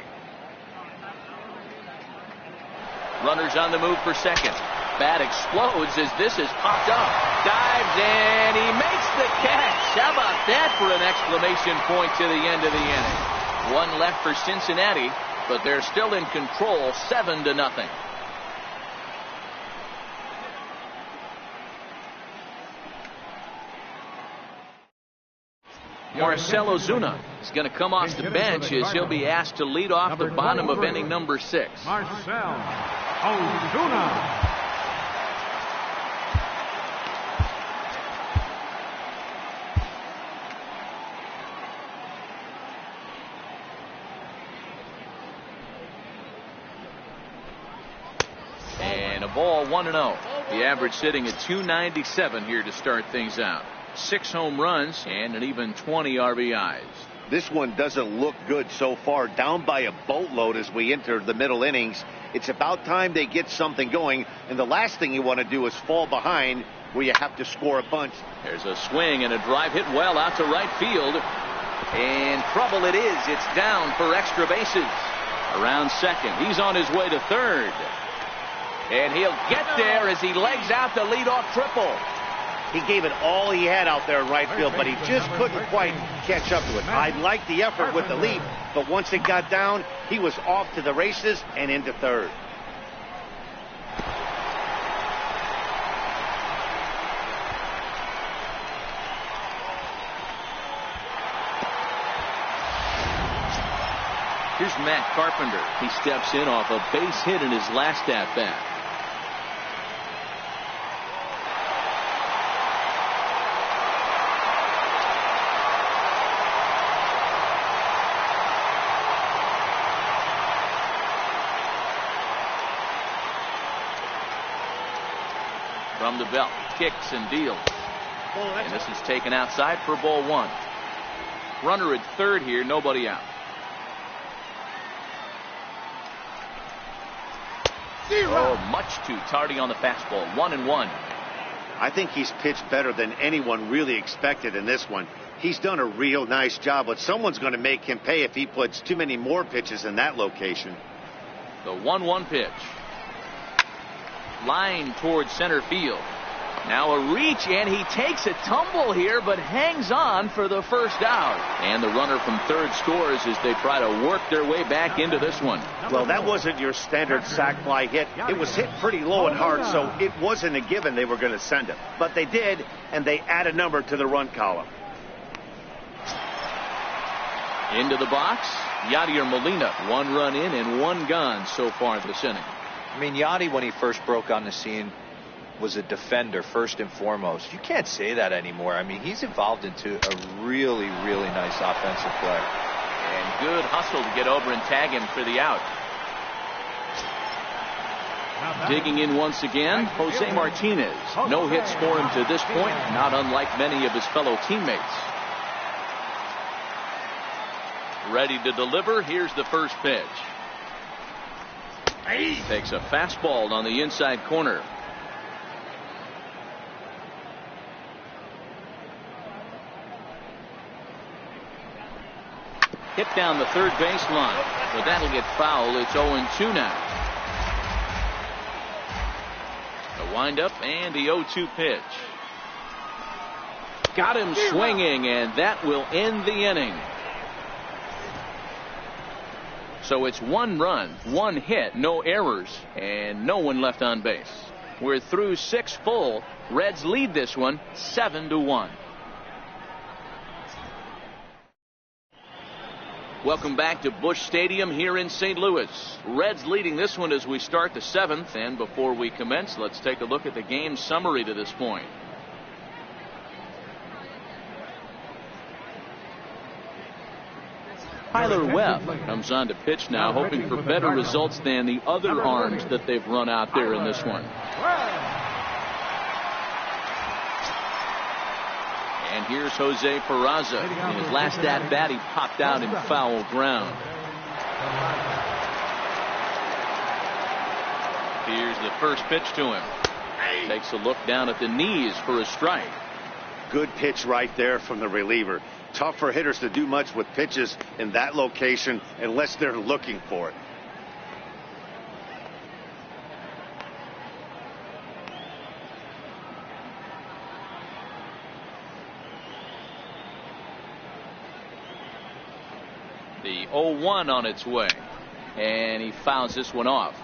Runners on the move for second. Bat explodes as this is popped up. Dives and he makes the catch. How about that for an exclamation point to the end of the inning? 1 left for Cincinnati, but they're still in control, 7-0. Marcell Ozuna is going to come off the bench as he'll be asked to lead off the bottom of inning number 6. Marcell Ozuna. And a ball, 1-0. The average sitting at 297 here to start things out. 6 home runs and an even 20 RBIs. This one doesn't look good so far. Down by a boatload as we enter the middle innings. It's about time they get something going. And the last thing you want to do is fall behind where you have to score a bunch. There's a swing and a drive hit well out to right field. And trouble it is. It's down for extra bases. Around second. He's on his way to third. And he'll get there as he legs out the leadoff triple. He gave it all he had out there in right field, but he just couldn't quite catch up to it. I liked the effort with the leap, but once it got down, he was off to the races and into third. Here's Matt Carpenter. He steps in off a base hit in his last at-bat. From the belt, kicks and deals. And this is taken outside for ball 1. Runner at third here, nobody out. Oh, much too tardy on the fastball. 1-1. I think he's pitched better than anyone really expected in this one. He's done a real nice job, but someone's going to make him pay if he puts too many more pitches in that location. The 1-1 pitch. Line towards center field. Now a reach, and he takes a tumble here, but hangs on for the first out. And the runner from third scores as they try to work their way back into this one. Well, that wasn't your standard sac fly hit. It was hit pretty low and hard, so it wasn't a given they were going to send it. But they did, and they add a number to the run column. Into the box, Yadier Molina. 1 run in and 1 gone so far this inning. I mean, Yadi, when he first broke on the scene, was a defender first and foremost. You can't say that anymore. I mean, he's evolved into a really, really nice offensive player. And good hustle to get over and tag him for the out. Digging in once again, Jose Martinez. No hits for him to this point, not unlike many of his fellow teammates. Ready to deliver. Here's the first pitch. Takes a fastball on the inside corner. Hit down the third baseline, but that'll get foul. It's 0-2 now. The windup and the 0-2 pitch. Got him swinging, and that will end the inning. So it's 1 run, 1 hit, no errors, and no one left on base. We're through 6 full. Reds lead this one 7-1. Welcome back to Busch Stadium here in St. Louis. Reds leading this one as we start the 7th. And before we commence, let's take a look at the game summary to this point. Tyler Webb comes on to pitch now, hoping for better results than the other arms that they've run out there in this one. And here's Jose Peraza. In his last at bat, he popped out in foul ground. Here's the first pitch to him. Takes a look down at the knees for a strike. Good pitch right there from the reliever. Tough for hitters to do much with pitches in that location unless they're looking for it. The 0-1 on its way, and he fouls this one off.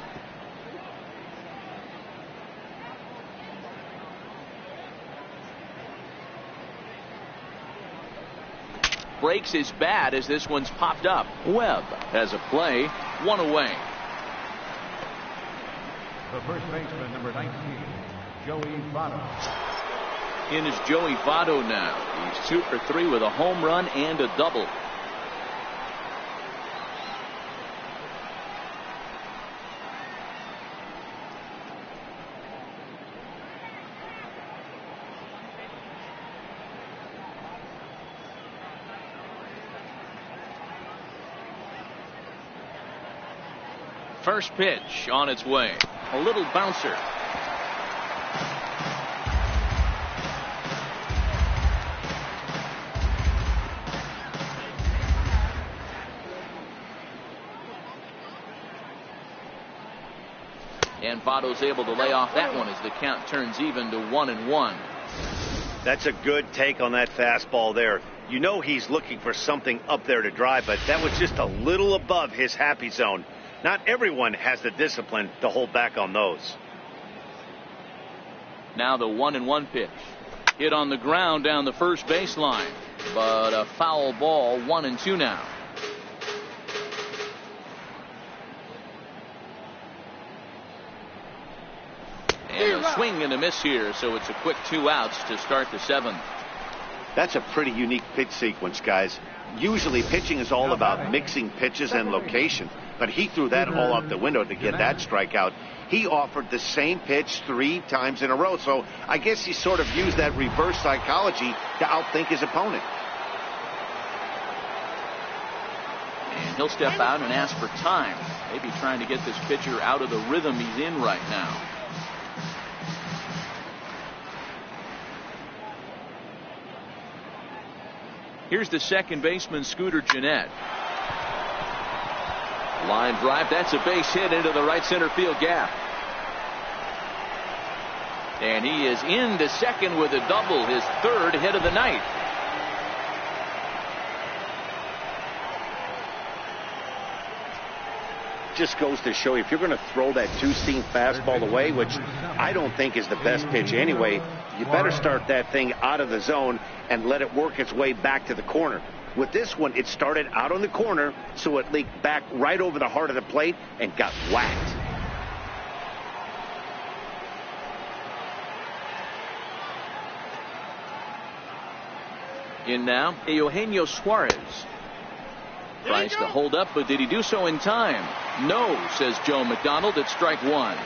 Breaks his bat as this one's popped up. Webb has a play, one away. The first baseman, number 19, Joey Votto. In is Joey Votto now. He's 2 for 3 with a home run and a double. First pitch on its way. A little bouncer. And Votto's able to lay off that one as the count turns even to 1-1. That's a good take on that fastball there. You know he's looking for something up there to drive, but that was just a little above his happy zone. Not everyone has the discipline to hold back on those. Now the 1-1 pitch. Hit on the ground down the first baseline, but a foul ball. 1-2 now. And a swing and a miss here, so it's a quick 2 outs to start the 7th. That's a pretty unique pitch sequence, guys. Usually pitching is all about mixing pitches and location, but he threw that all out the window to get that strikeout. He offered the same pitch 3 times in a row, so I guess he sort of used that reverse psychology to outthink his opponent. And he'll step out and ask for time, maybe trying to get this pitcher out of the rhythm he's in right now. Here's the second baseman, Scooter Gennett. Line drive. That's a base hit into the right center field gap. And he is into second with a double, his 3rd hit of the night. Just goes to show you, if you're going to throw that 2-seam fastball away, which I don't think is the best pitch anyway, you better start that thing out of the zone and let it work its way back to the corner. With this one, it started out on the corner, so it leaked back right over the heart of the plate and got whacked. In now, Eugenio Suarez. Tries to hold up, but did he do so in time? No, says Joe McDonald. It's strike 1.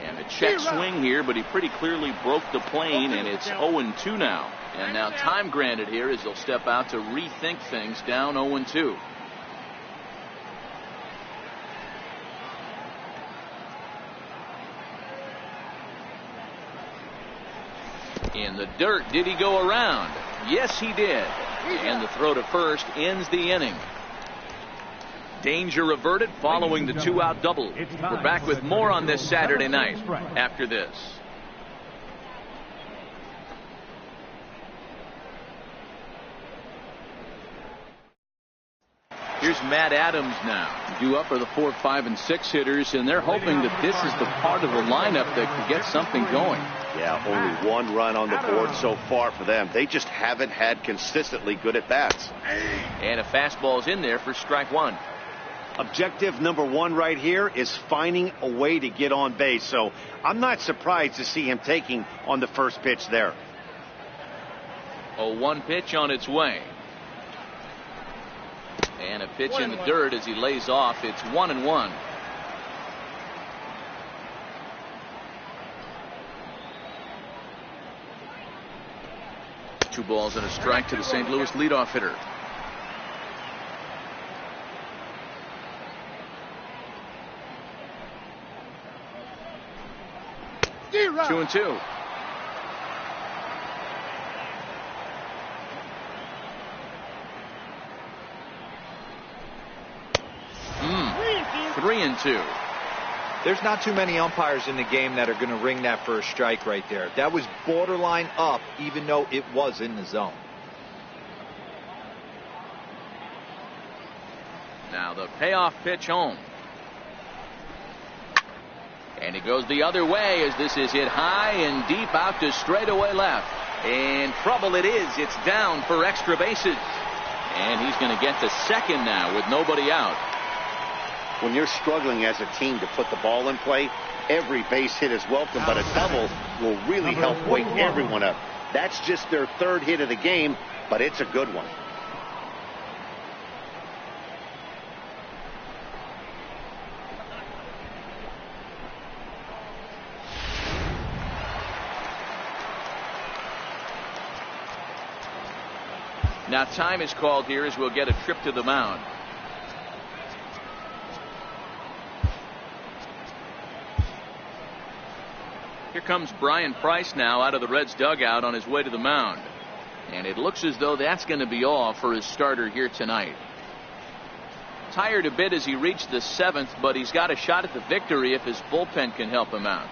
And a check swing here, but he pretty clearly broke the plane, and it's 0-2 now. And now time granted here as he'll step out to rethink things, down 0-2. In the dirt, did he go around? Yes, he did. And the throw to first ends the inning. Danger averted following the 2-out double. We're back with more on this Saturday night after this. Here's Matt Adams now. Due up are the 4, 5, and 6 hitters, and they're hoping that this is the part of the lineup that can get something going. Yeah, only 1 run on the board so far for them. They just haven't had consistently good at-bats. And a fastball's in there for strike 1. Objective number one right here is finding a way to get on base. So I'm not surprised to see him taking on the first pitch there. 0-1 pitch on its way. And a pitch in the dirt as he lays off. It's 1-1. Two balls and a strike to the St. Louis leadoff hitter. 2-2. Three and two. There's not too many umpires in the game that are going to ring that for a strike right there. That was borderline up, even though it was in the zone. Now the payoff pitch home. And he goes the other way as this is hit high and deep out to straightaway left. And trouble it is. It's down for extra bases. And he's going to get to second now with nobody out. When you're struggling as a team to put the ball in play, every base hit is welcome, but a double will really help wake everyone up. That's just their third hit of the game, but it's a good one. Now time is called here as we'll get a trip to the mound. Here comes Brian Price now out of the Reds dugout on his way to the mound. And it looks as though that's going to be all for his starter here tonight. Tired a bit as he reached the seventh, but he's got a shot at the victory if his bullpen can help him out.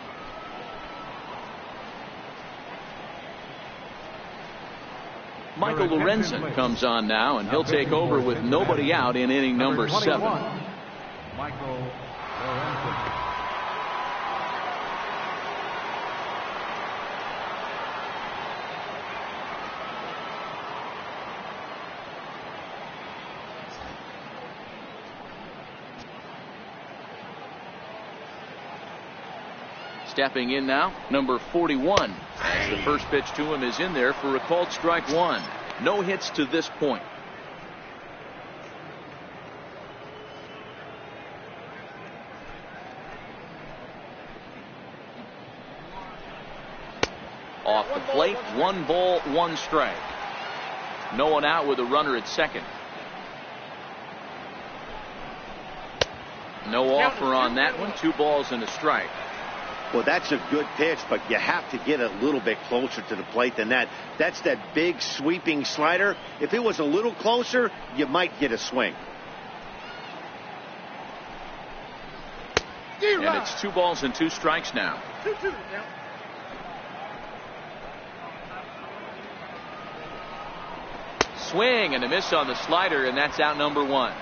Michael Lorenzen comes on now, and he'll take over with nobody out in inning number 7. Michael Lorenzen. Stepping in now, number 41. As the first pitch to him is in there for a called strike one. No hits to this point. Off the plate, 1 ball, 1 strike. No one out with a runner at second. No offer on that one. 2 balls and a strike. Well, that's a good pitch, but you have to get a little bit closer to the plate than that. That's that big sweeping slider. If it was a little closer, you might get a swing. And it's 2 balls and 2 strikes now. 2-2 now. Swing and a miss on the slider, and that's out number 1.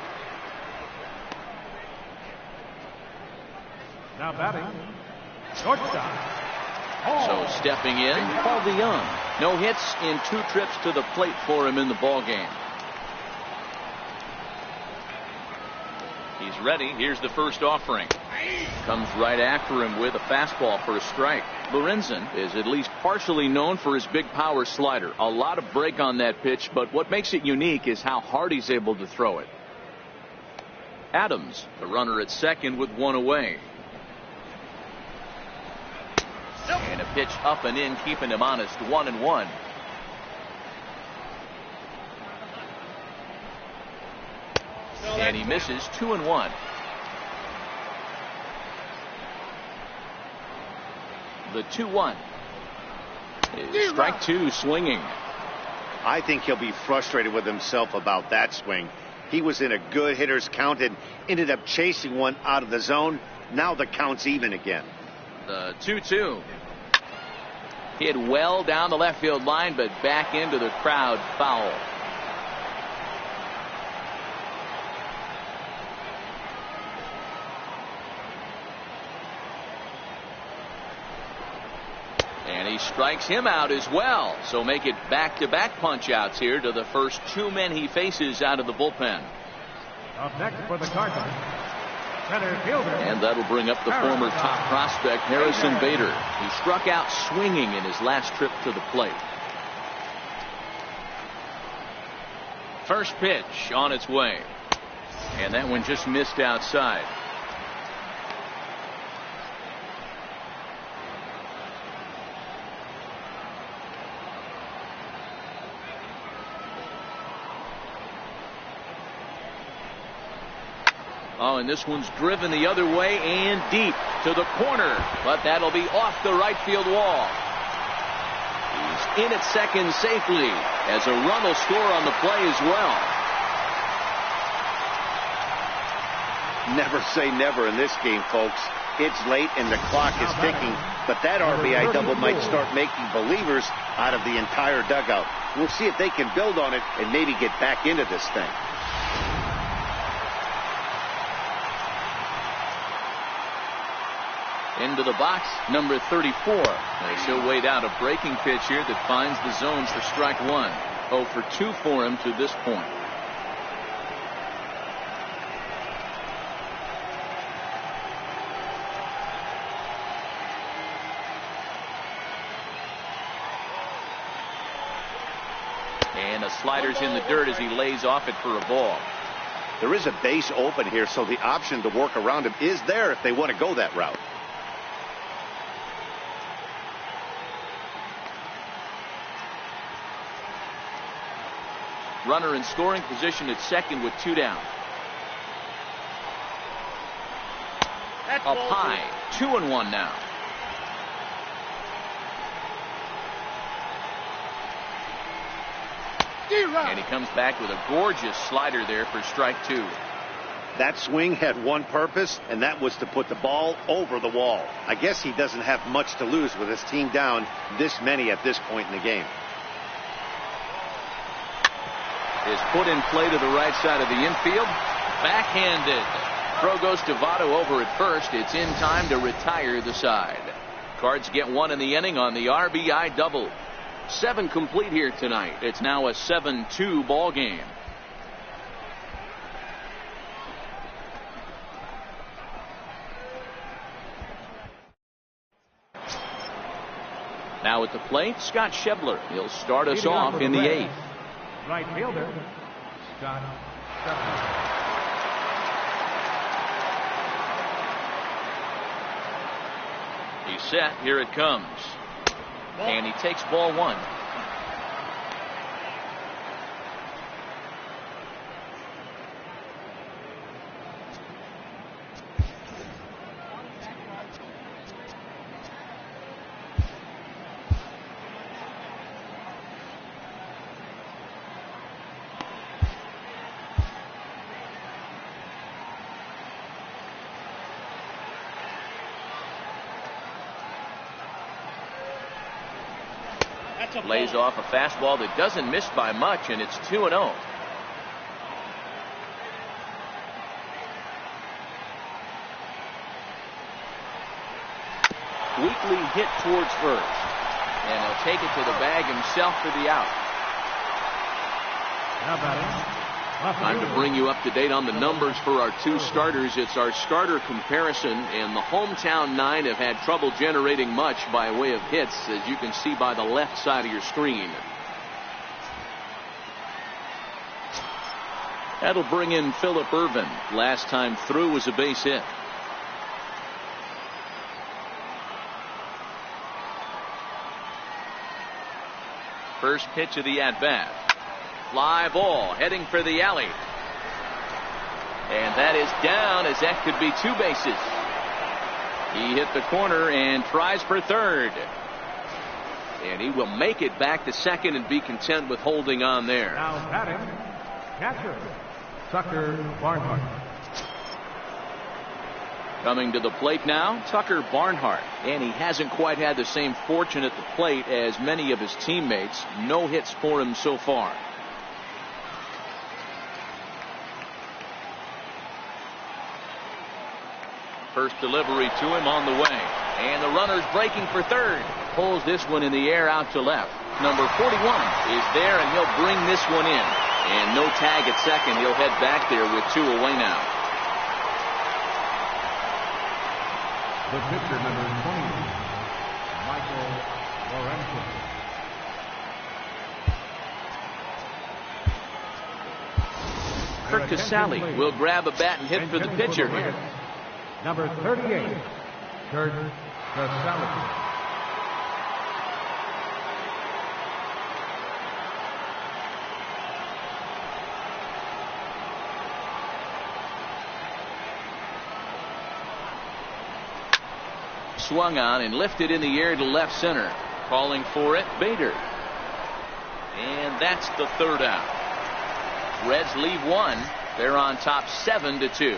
Now batting, shortstop. So stepping in, Paul DeYoung. No hits in 2 trips to the plate for him in the ball game. He's ready. Here's the first offering. Comes right after him with a fastball for a strike. Lorenzen is at least partially known for his big power slider. A lot of break on that pitch, but what makes it unique is how hard he's able to throw it. Adams, the runner at second with 1 away. And a pitch up and in, keeping him honest. 1-1. And he misses. 2-1. The 2-1 is strike 2, swinging. I think he'll be frustrated with himself about that swing. He was in a good hitter's count and ended up chasing one out of the zone. Now the count's even again. The 2-2. Hit well down the left field line, but back into the crowd, foul. And he strikes him out as well. So make it back-to-back punch-outs here to the first 2 men he faces out of the bullpen. Up next for the Cardinals, Center fielder. And that'll bring up the former top prospect, Harrison Bader, who struck out swinging in his last trip to the plate. First pitch on its way. And that one just missed outside. Oh, and this one's driven the other way and deep to the corner, but that'll be off the right field wall. He's in at second safely as a run will score on the play as well. Never say never in this game, folks. It's late and the clock is ticking, but that RBI double might start making believers out of the entire dugout. We'll see if they can build on it and maybe get back into this thing. Into the box, number 34. He'll wait out a breaking pitch here that finds the zone for strike one. 0 for 2 for him to this point. And the slider's in the dirt as he lays off it for a ball. There is a base open here, so the option to work around him is there if they want to go that route. Runner in scoring position at second with 2 down. Up high, 2-1 now. And he comes back with a gorgeous slider there for strike 2. That swing had one purpose, and that was to put the ball over the wall. I guess he doesn't have much to lose with his team down this many at this point in the game. Is put in play to the right side of the infield. Backhanded. Throw goes to Votto over at first. It's in time to retire the side. Cards get 1 in the inning on the RBI double. 7 complete here tonight. It's now a 7-2 ball game. Now at the plate, Scott Schebler. He'll start us off in the 8th. Right fielder, Scott Schebler. He's set. Here it comes. And he takes ball 1. Lays off a fastball that doesn't miss by much, and it's 2-0. Weakly hit towards first, and he'll take it to the bag himself for the out. How about it? Time to bring you up to date on the numbers for our 2 starters. It's our starter comparison, and the hometown 9 have had trouble generating much by way of hits, as you can see by the left side of your screen. That'll bring in Phillip Ervin. Last time through was a base hit. First pitch of the at-bat. Fly ball heading for the alley. And that is down, as that could be 2 bases. He hit the corner and tries for third. And he will make it back to second and be content with holding on there. Now batting, catcher, Tucker Barnhart. Coming to the plate now, Tucker Barnhart. And he hasn't quite had the same fortune at the plate as many of his teammates. No hits for him so far. First delivery to him on the way. And the runner's breaking for third. Pulls this one in the air out to left. Number 41 is there, and he'll bring this one in. And no tag at second. He'll head back there with 2 away now. The pitcher, number 20, Michael Lorenzen. Kirk Casale will grab a bat and hit for the pitcher here. Number 38, Kirk Casale. Swung on and lifted in the air to left center. Calling for it, Bader. And that's the third out. Reds leave one. They're on top 7-2.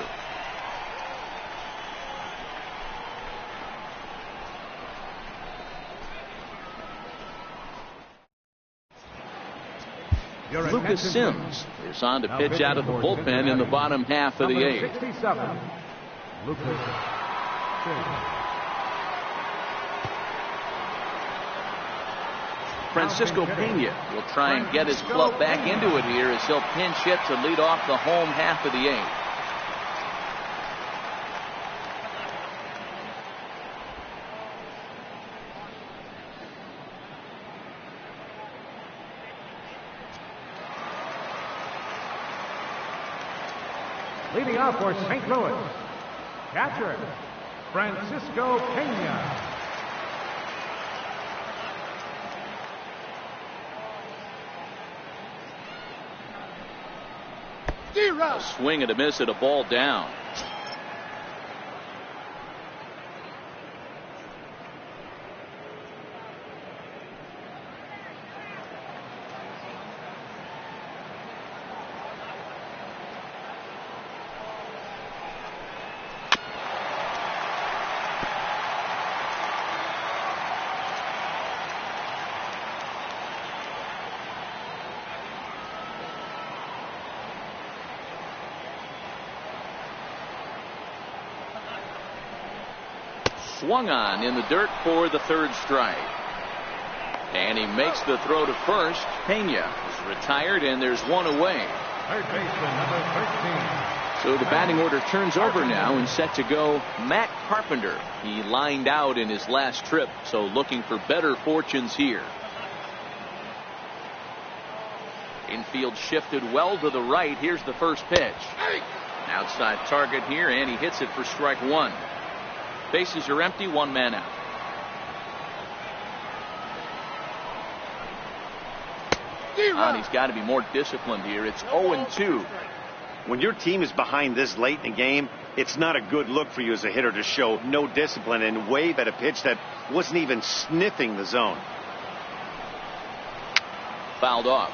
Lucas Sims is on to pitch out of the bullpen in the bottom half of the eighth. 67, Lucas Sims. Francisco Pena will try and get his club back into it here as he'll pinch hit to lead off the home half of the eighth. Leading off for St. Louis, catcher Francisco Pena. A swing and a miss at a ball down. Swung on in the dirt for the third strike. And he makes the throw to first. Pena is retired and there's one away. Third baseman, number 13. So the batting order turns over now and set to go Matt Carpenter. He lined out in his last trip, so looking for better fortunes here. Infield shifted well to the right. Here's the first pitch. Outside target here, and he hits it for strike one. Bases are empty, one man out. And he's got to be more disciplined here. It's 0-2. When your team is behind this late in the game, it's not a good look for you as a hitter to show no discipline and wave at a pitch that wasn't even sniffing the zone. Fouled off.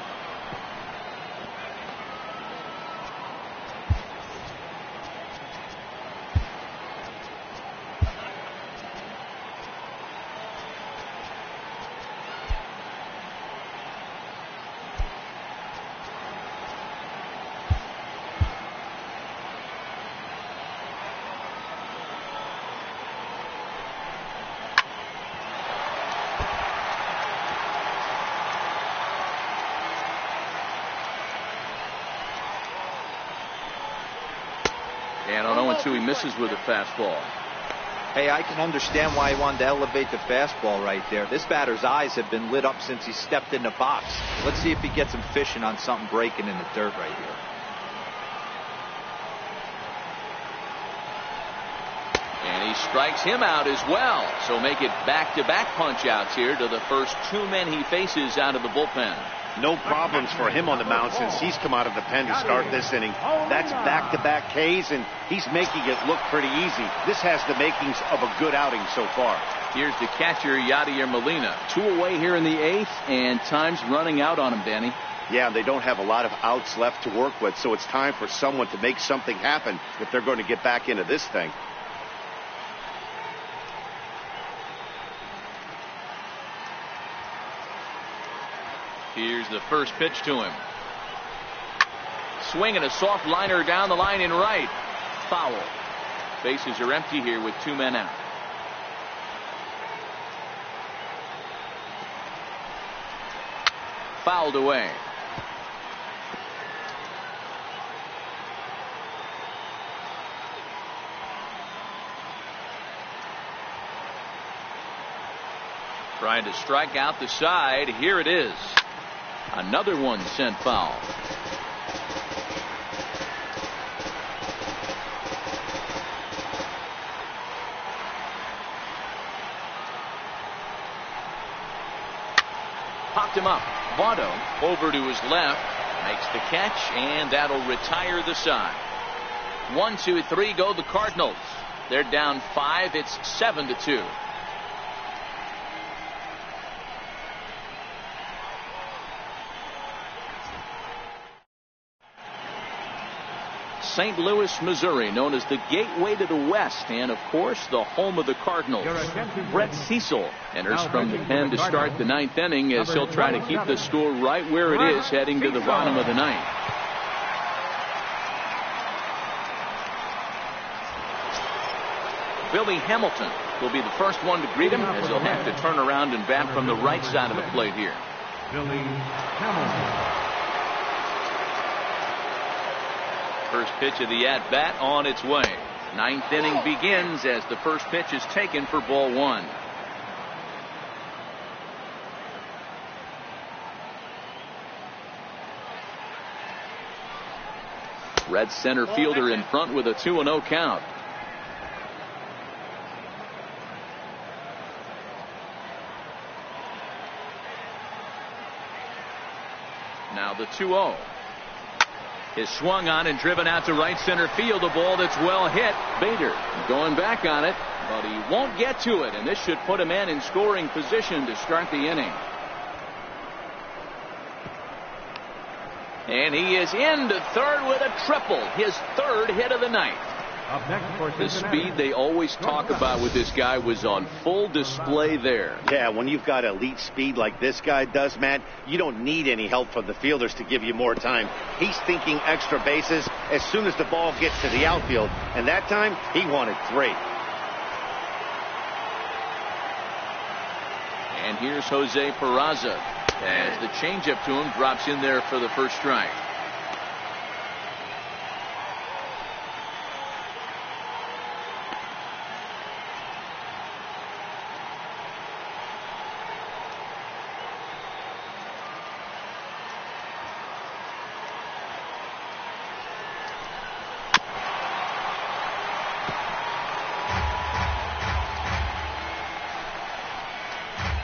And on 0-2, he misses with a fastball. Hey, I can understand why he wanted to elevate the fastball right there. This batter's eyes have been lit up since he stepped in the box. Let's see if he gets him fishing on something breaking in the dirt right here. And he strikes him out as well. So make it back-to-back punch-outs here to the first two men he faces out of the bullpen. No problems for him on the mound since he's come out of the pen to start this inning. That's back-to-back Ks, and he's making it look pretty easy. This has the makings of a good outing so far. Here's the catcher, Yadier Molina. 2 away here in the eighth, and time's running out on him, Danny. Yeah, they don't have a lot of outs left to work with, so it's time for someone to make something happen if they're going to get back into this thing. Here's the first pitch to him. Swing and a soft liner down the line in right. Foul. Bases are empty here with 2 men out. Fouled away. Trying to strike out the side. Here it is. Another one sent foul. Popped him up. Votto over to his left. Makes the catch, and that'll retire the side. 1, 2, 3 go the Cardinals. They're down 5. It's 7-2. St. Louis, Missouri, known as the gateway to the West, and of course the home of the Cardinals. Brett Cecil enters from the pen to start the 9th inning, as he'll try to keep the score right where it is heading to the bottom of the 9th. Billy Hamilton will be the first one to greet him, as he'll have to turn around and bat from the right side of the plate here. Billy Hamilton. First pitch of the at-bat on its way. 9th inning begins as the first pitch is taken for ball 1. Red center fielder in front with a 2-0 count. Now the 2-0. Is swung on and driven out to right center field. A ball that's well hit. Bader going back on it, but he won't get to it, and this should put him in scoring position to start the inning. And he is into third with a triple, his 3rd hit of the night. Up next for the speed they always talk about with this guy was on full display there. Yeah, when you've got elite speed like this guy does, Matt, you don't need any help from the fielders to give you more time. He's thinking extra bases as soon as the ball gets to the outfield, and that time he wanted 3. And here's Jose Peraza as the changeup to him drops in there for the first strike.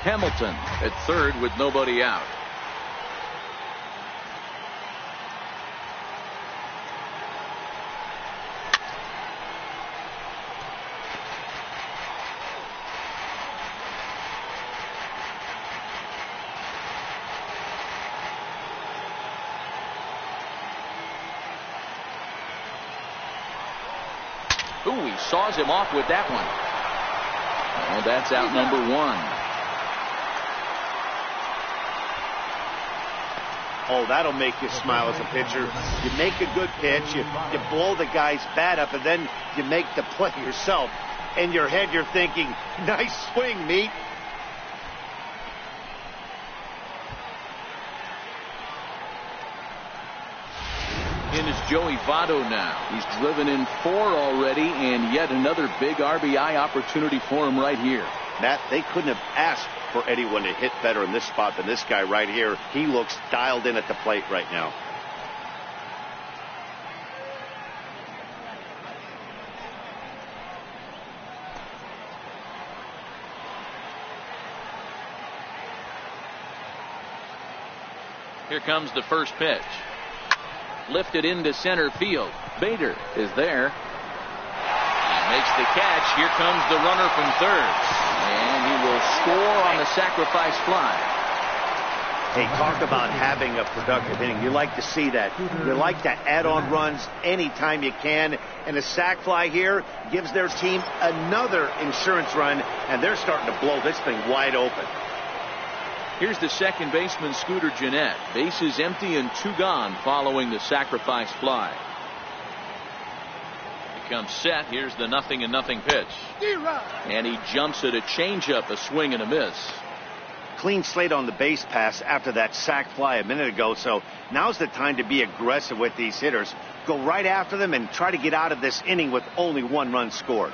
Hamilton at third with nobody out. Ooh, he saws him off with that one. Well, that's out number 1. Oh, that'll make you smile as a pitcher. You make a good pitch, you blow the guy's bat up, and then you make the play yourself. In your head, you're thinking, nice swing, meat. In is Joey Votto now. He's driven in 4 already, and yet another big RBI opportunity for him right here. Matt, they couldn't have asked for anyone to hit better in this spot than this guy right here. He looks dialed in at the plate right now. Here comes the first pitch. Lifted into center field. Bader is there. He makes the catch. Here comes the runner from third. And he will score on the sacrifice fly. Hey, talk about having a productive inning. You like to see that. You like to add on runs anytime you can. And a sac fly here gives their team another insurance run, and they're starting to blow this thing wide open. Here's the second baseman, Scooter Gennett. Bases empty and 2 gone following the sacrifice fly. Comes set. Here's the 0-0 pitch. And he jumps at a changeup, a swing and a miss. Clean slate on the base pass after that sac fly a minute ago, so now's the time to be aggressive with these hitters. Go right after them and try to get out of this inning with only 1 run scored.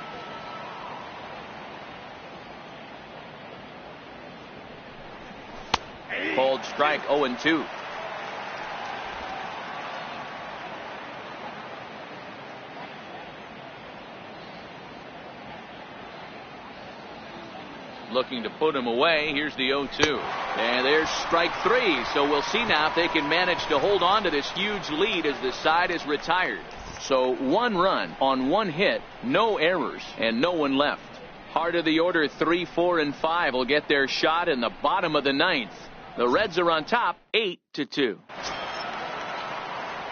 strike, 0-2. Looking to put him away. Here's the 0-2. And there's strike 3. So we'll see now if they can manage to hold on to this huge lead as the side is retired. So 1 run on 1 hit, no errors, and no one left. Heart of the order, 3, 4, and 5 will get their shot in the bottom of the 9th. The Reds are on top, 8-2.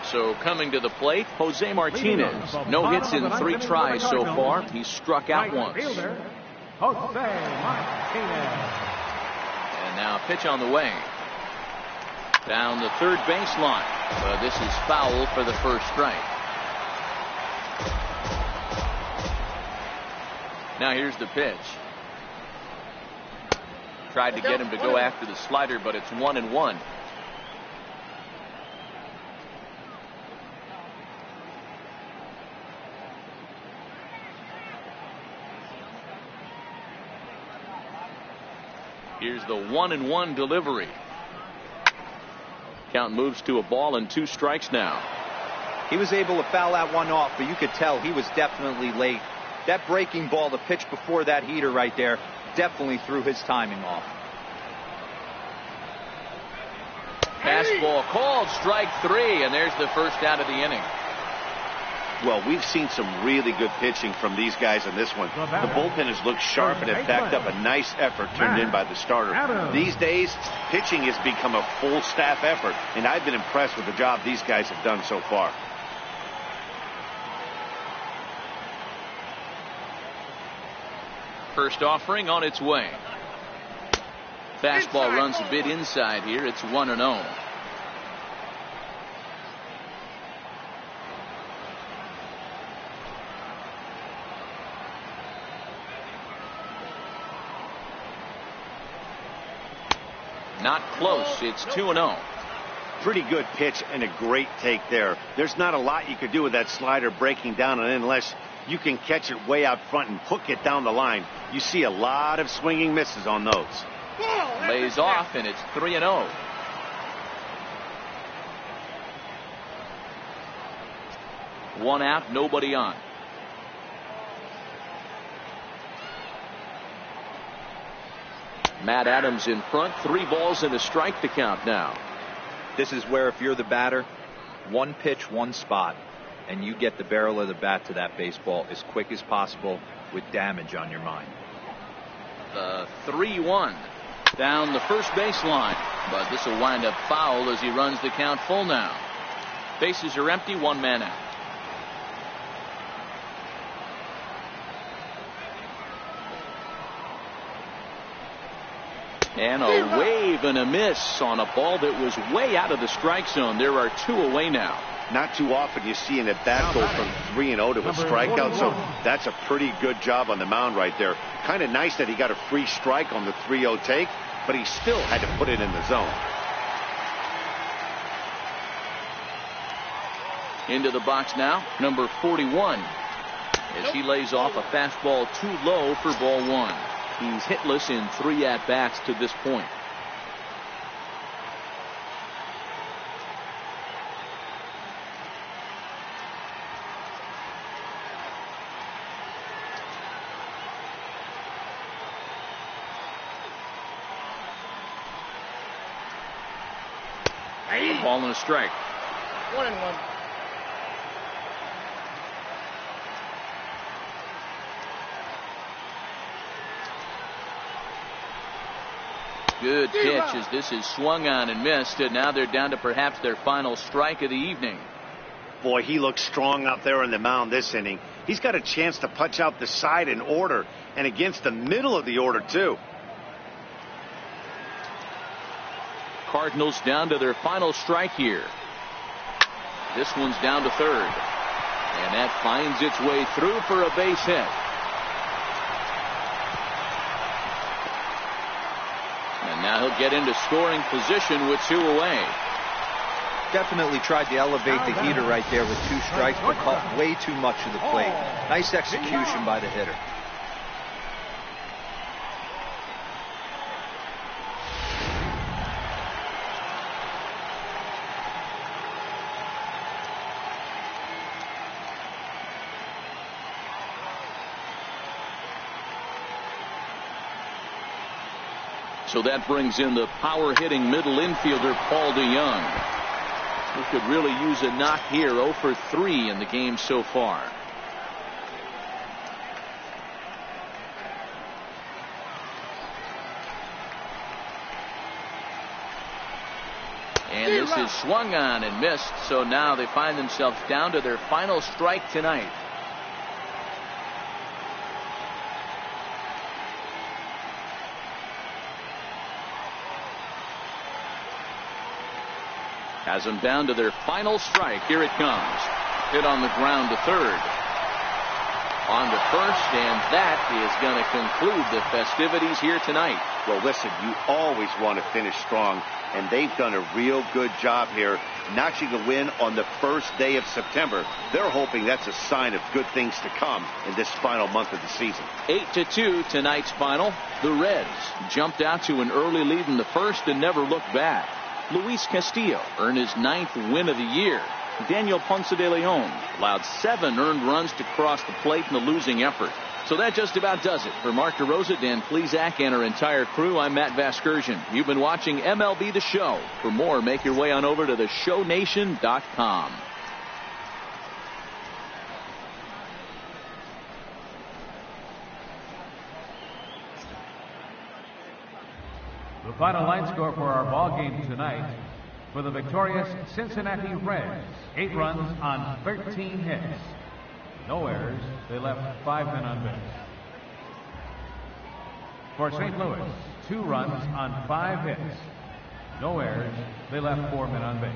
So coming to the plate, Jose Martinez. No hits in 3 tries so far. He's struck out once. Jose Martinez. And now a pitch on the way. Down the third baseline. But this is foul for the first strike. Now here's the pitch. Tried to get him to go after the slider, but it's 1-1. Here's the 1-1 delivery. Count moves to a ball and 2 strikes now. He was able to foul that one off, but you could tell he was definitely late. That breaking ball, the pitch before that heater right there, definitely threw his timing off. Fastball called, strike 3, and there's the first out of the inning. Well, we've seen some really good pitching from these guys in this one. The bullpen has looked sharp and have backed up a nice effort turned in by the starter. These days, pitching has become a full staff effort, and I've been impressed with the job these guys have done so far. First offering on its way. Fastball runs a bit inside here. It's 1-0. Not close. It's 2-0. Pretty good pitch and a great take there. There's not a lot you could do with that slider breaking down, and unless you can catch it way out front and hook it down the line, you see a lot of swinging misses on those. Lays off, and it's 3-0. One out, nobody on. Matt Adams in front, 3 balls and a strike to count now. This is where if you're the batter, 1 pitch, 1 spot, and you get the barrel of the bat to that baseball as quick as possible with damage on your mind. The 3-1 down the first baseline, but this will wind up foul as he runs the count full now. Bases are empty, 1 man out. And a wave and a miss on a ball that was way out of the strike zone. There are 2 away now. Not too often you see an at-bat go from 3-0 to a strikeout, so that's a pretty good job on the mound right there. Kind of nice that he got a free strike on the 3-0 take, but he still had to put it in the zone. Into the box now, number 41, as he lays off a fastball too low for ball 1. He's hitless in 3 at-bats to this point. A ball and a strike. 1-1. Good pitch as this is swung on and missed, and now they're down to perhaps their final strike of the evening. Boy, he looks strong out there on the mound this inning. He's got a chance to punch out the side in order, and against the middle of the order too. Cardinals down to their final strike here. This one's down to third, and that finds its way through for a base hit. And now he'll get into scoring position with 2 away. Definitely tried to elevate the heater right there with 2 strikes, but caught way too much of the plate. Nice execution by the hitter. So that brings in the power-hitting middle infielder Paul DeYoung, who could really use a knock here. 0 for 3 in the game so far. And this is swung on and missed. So now they find themselves down to their final strike tonight. Has them down to their final strike. Here it comes. Hit on the ground to third. On to first, and that is going to conclude the festivities here tonight. Well, listen, you always want to finish strong, and they've done a real good job here, notching a win on the first day of September. They're hoping that's a sign of good things to come in this final month of the season. 8-2 tonight's final. The Reds jumped out to an early lead in the first and never looked back. Luis Castillo earned his 9th win of the year. Daniel Ponce de Leon allowed 7 earned runs to cross the plate in the losing effort. So that just about does it. For Mark DeRosa, Dan Plesac, and our entire crew, I'm Matt Vasgersian. You've been watching MLB The Show. For more, make your way on over to theshownation.com. The final line score for our ball game tonight: for the victorious Cincinnati Reds, 8 runs on 13 hits. No errors. They left 5 men on base. For St. Louis, 2 runs on 5 hits. No errors. They left 4 men on base.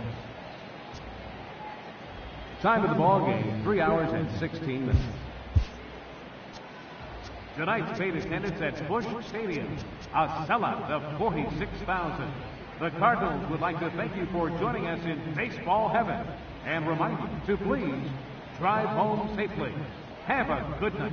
Time of the ball game, 3 hours and 16 minutes. Tonight's paid attendance at Busch Stadium, a sellout of 46,000. The Cardinals would like to thank you for joining us in baseball heaven and remind you to please drive home safely. Have a good night.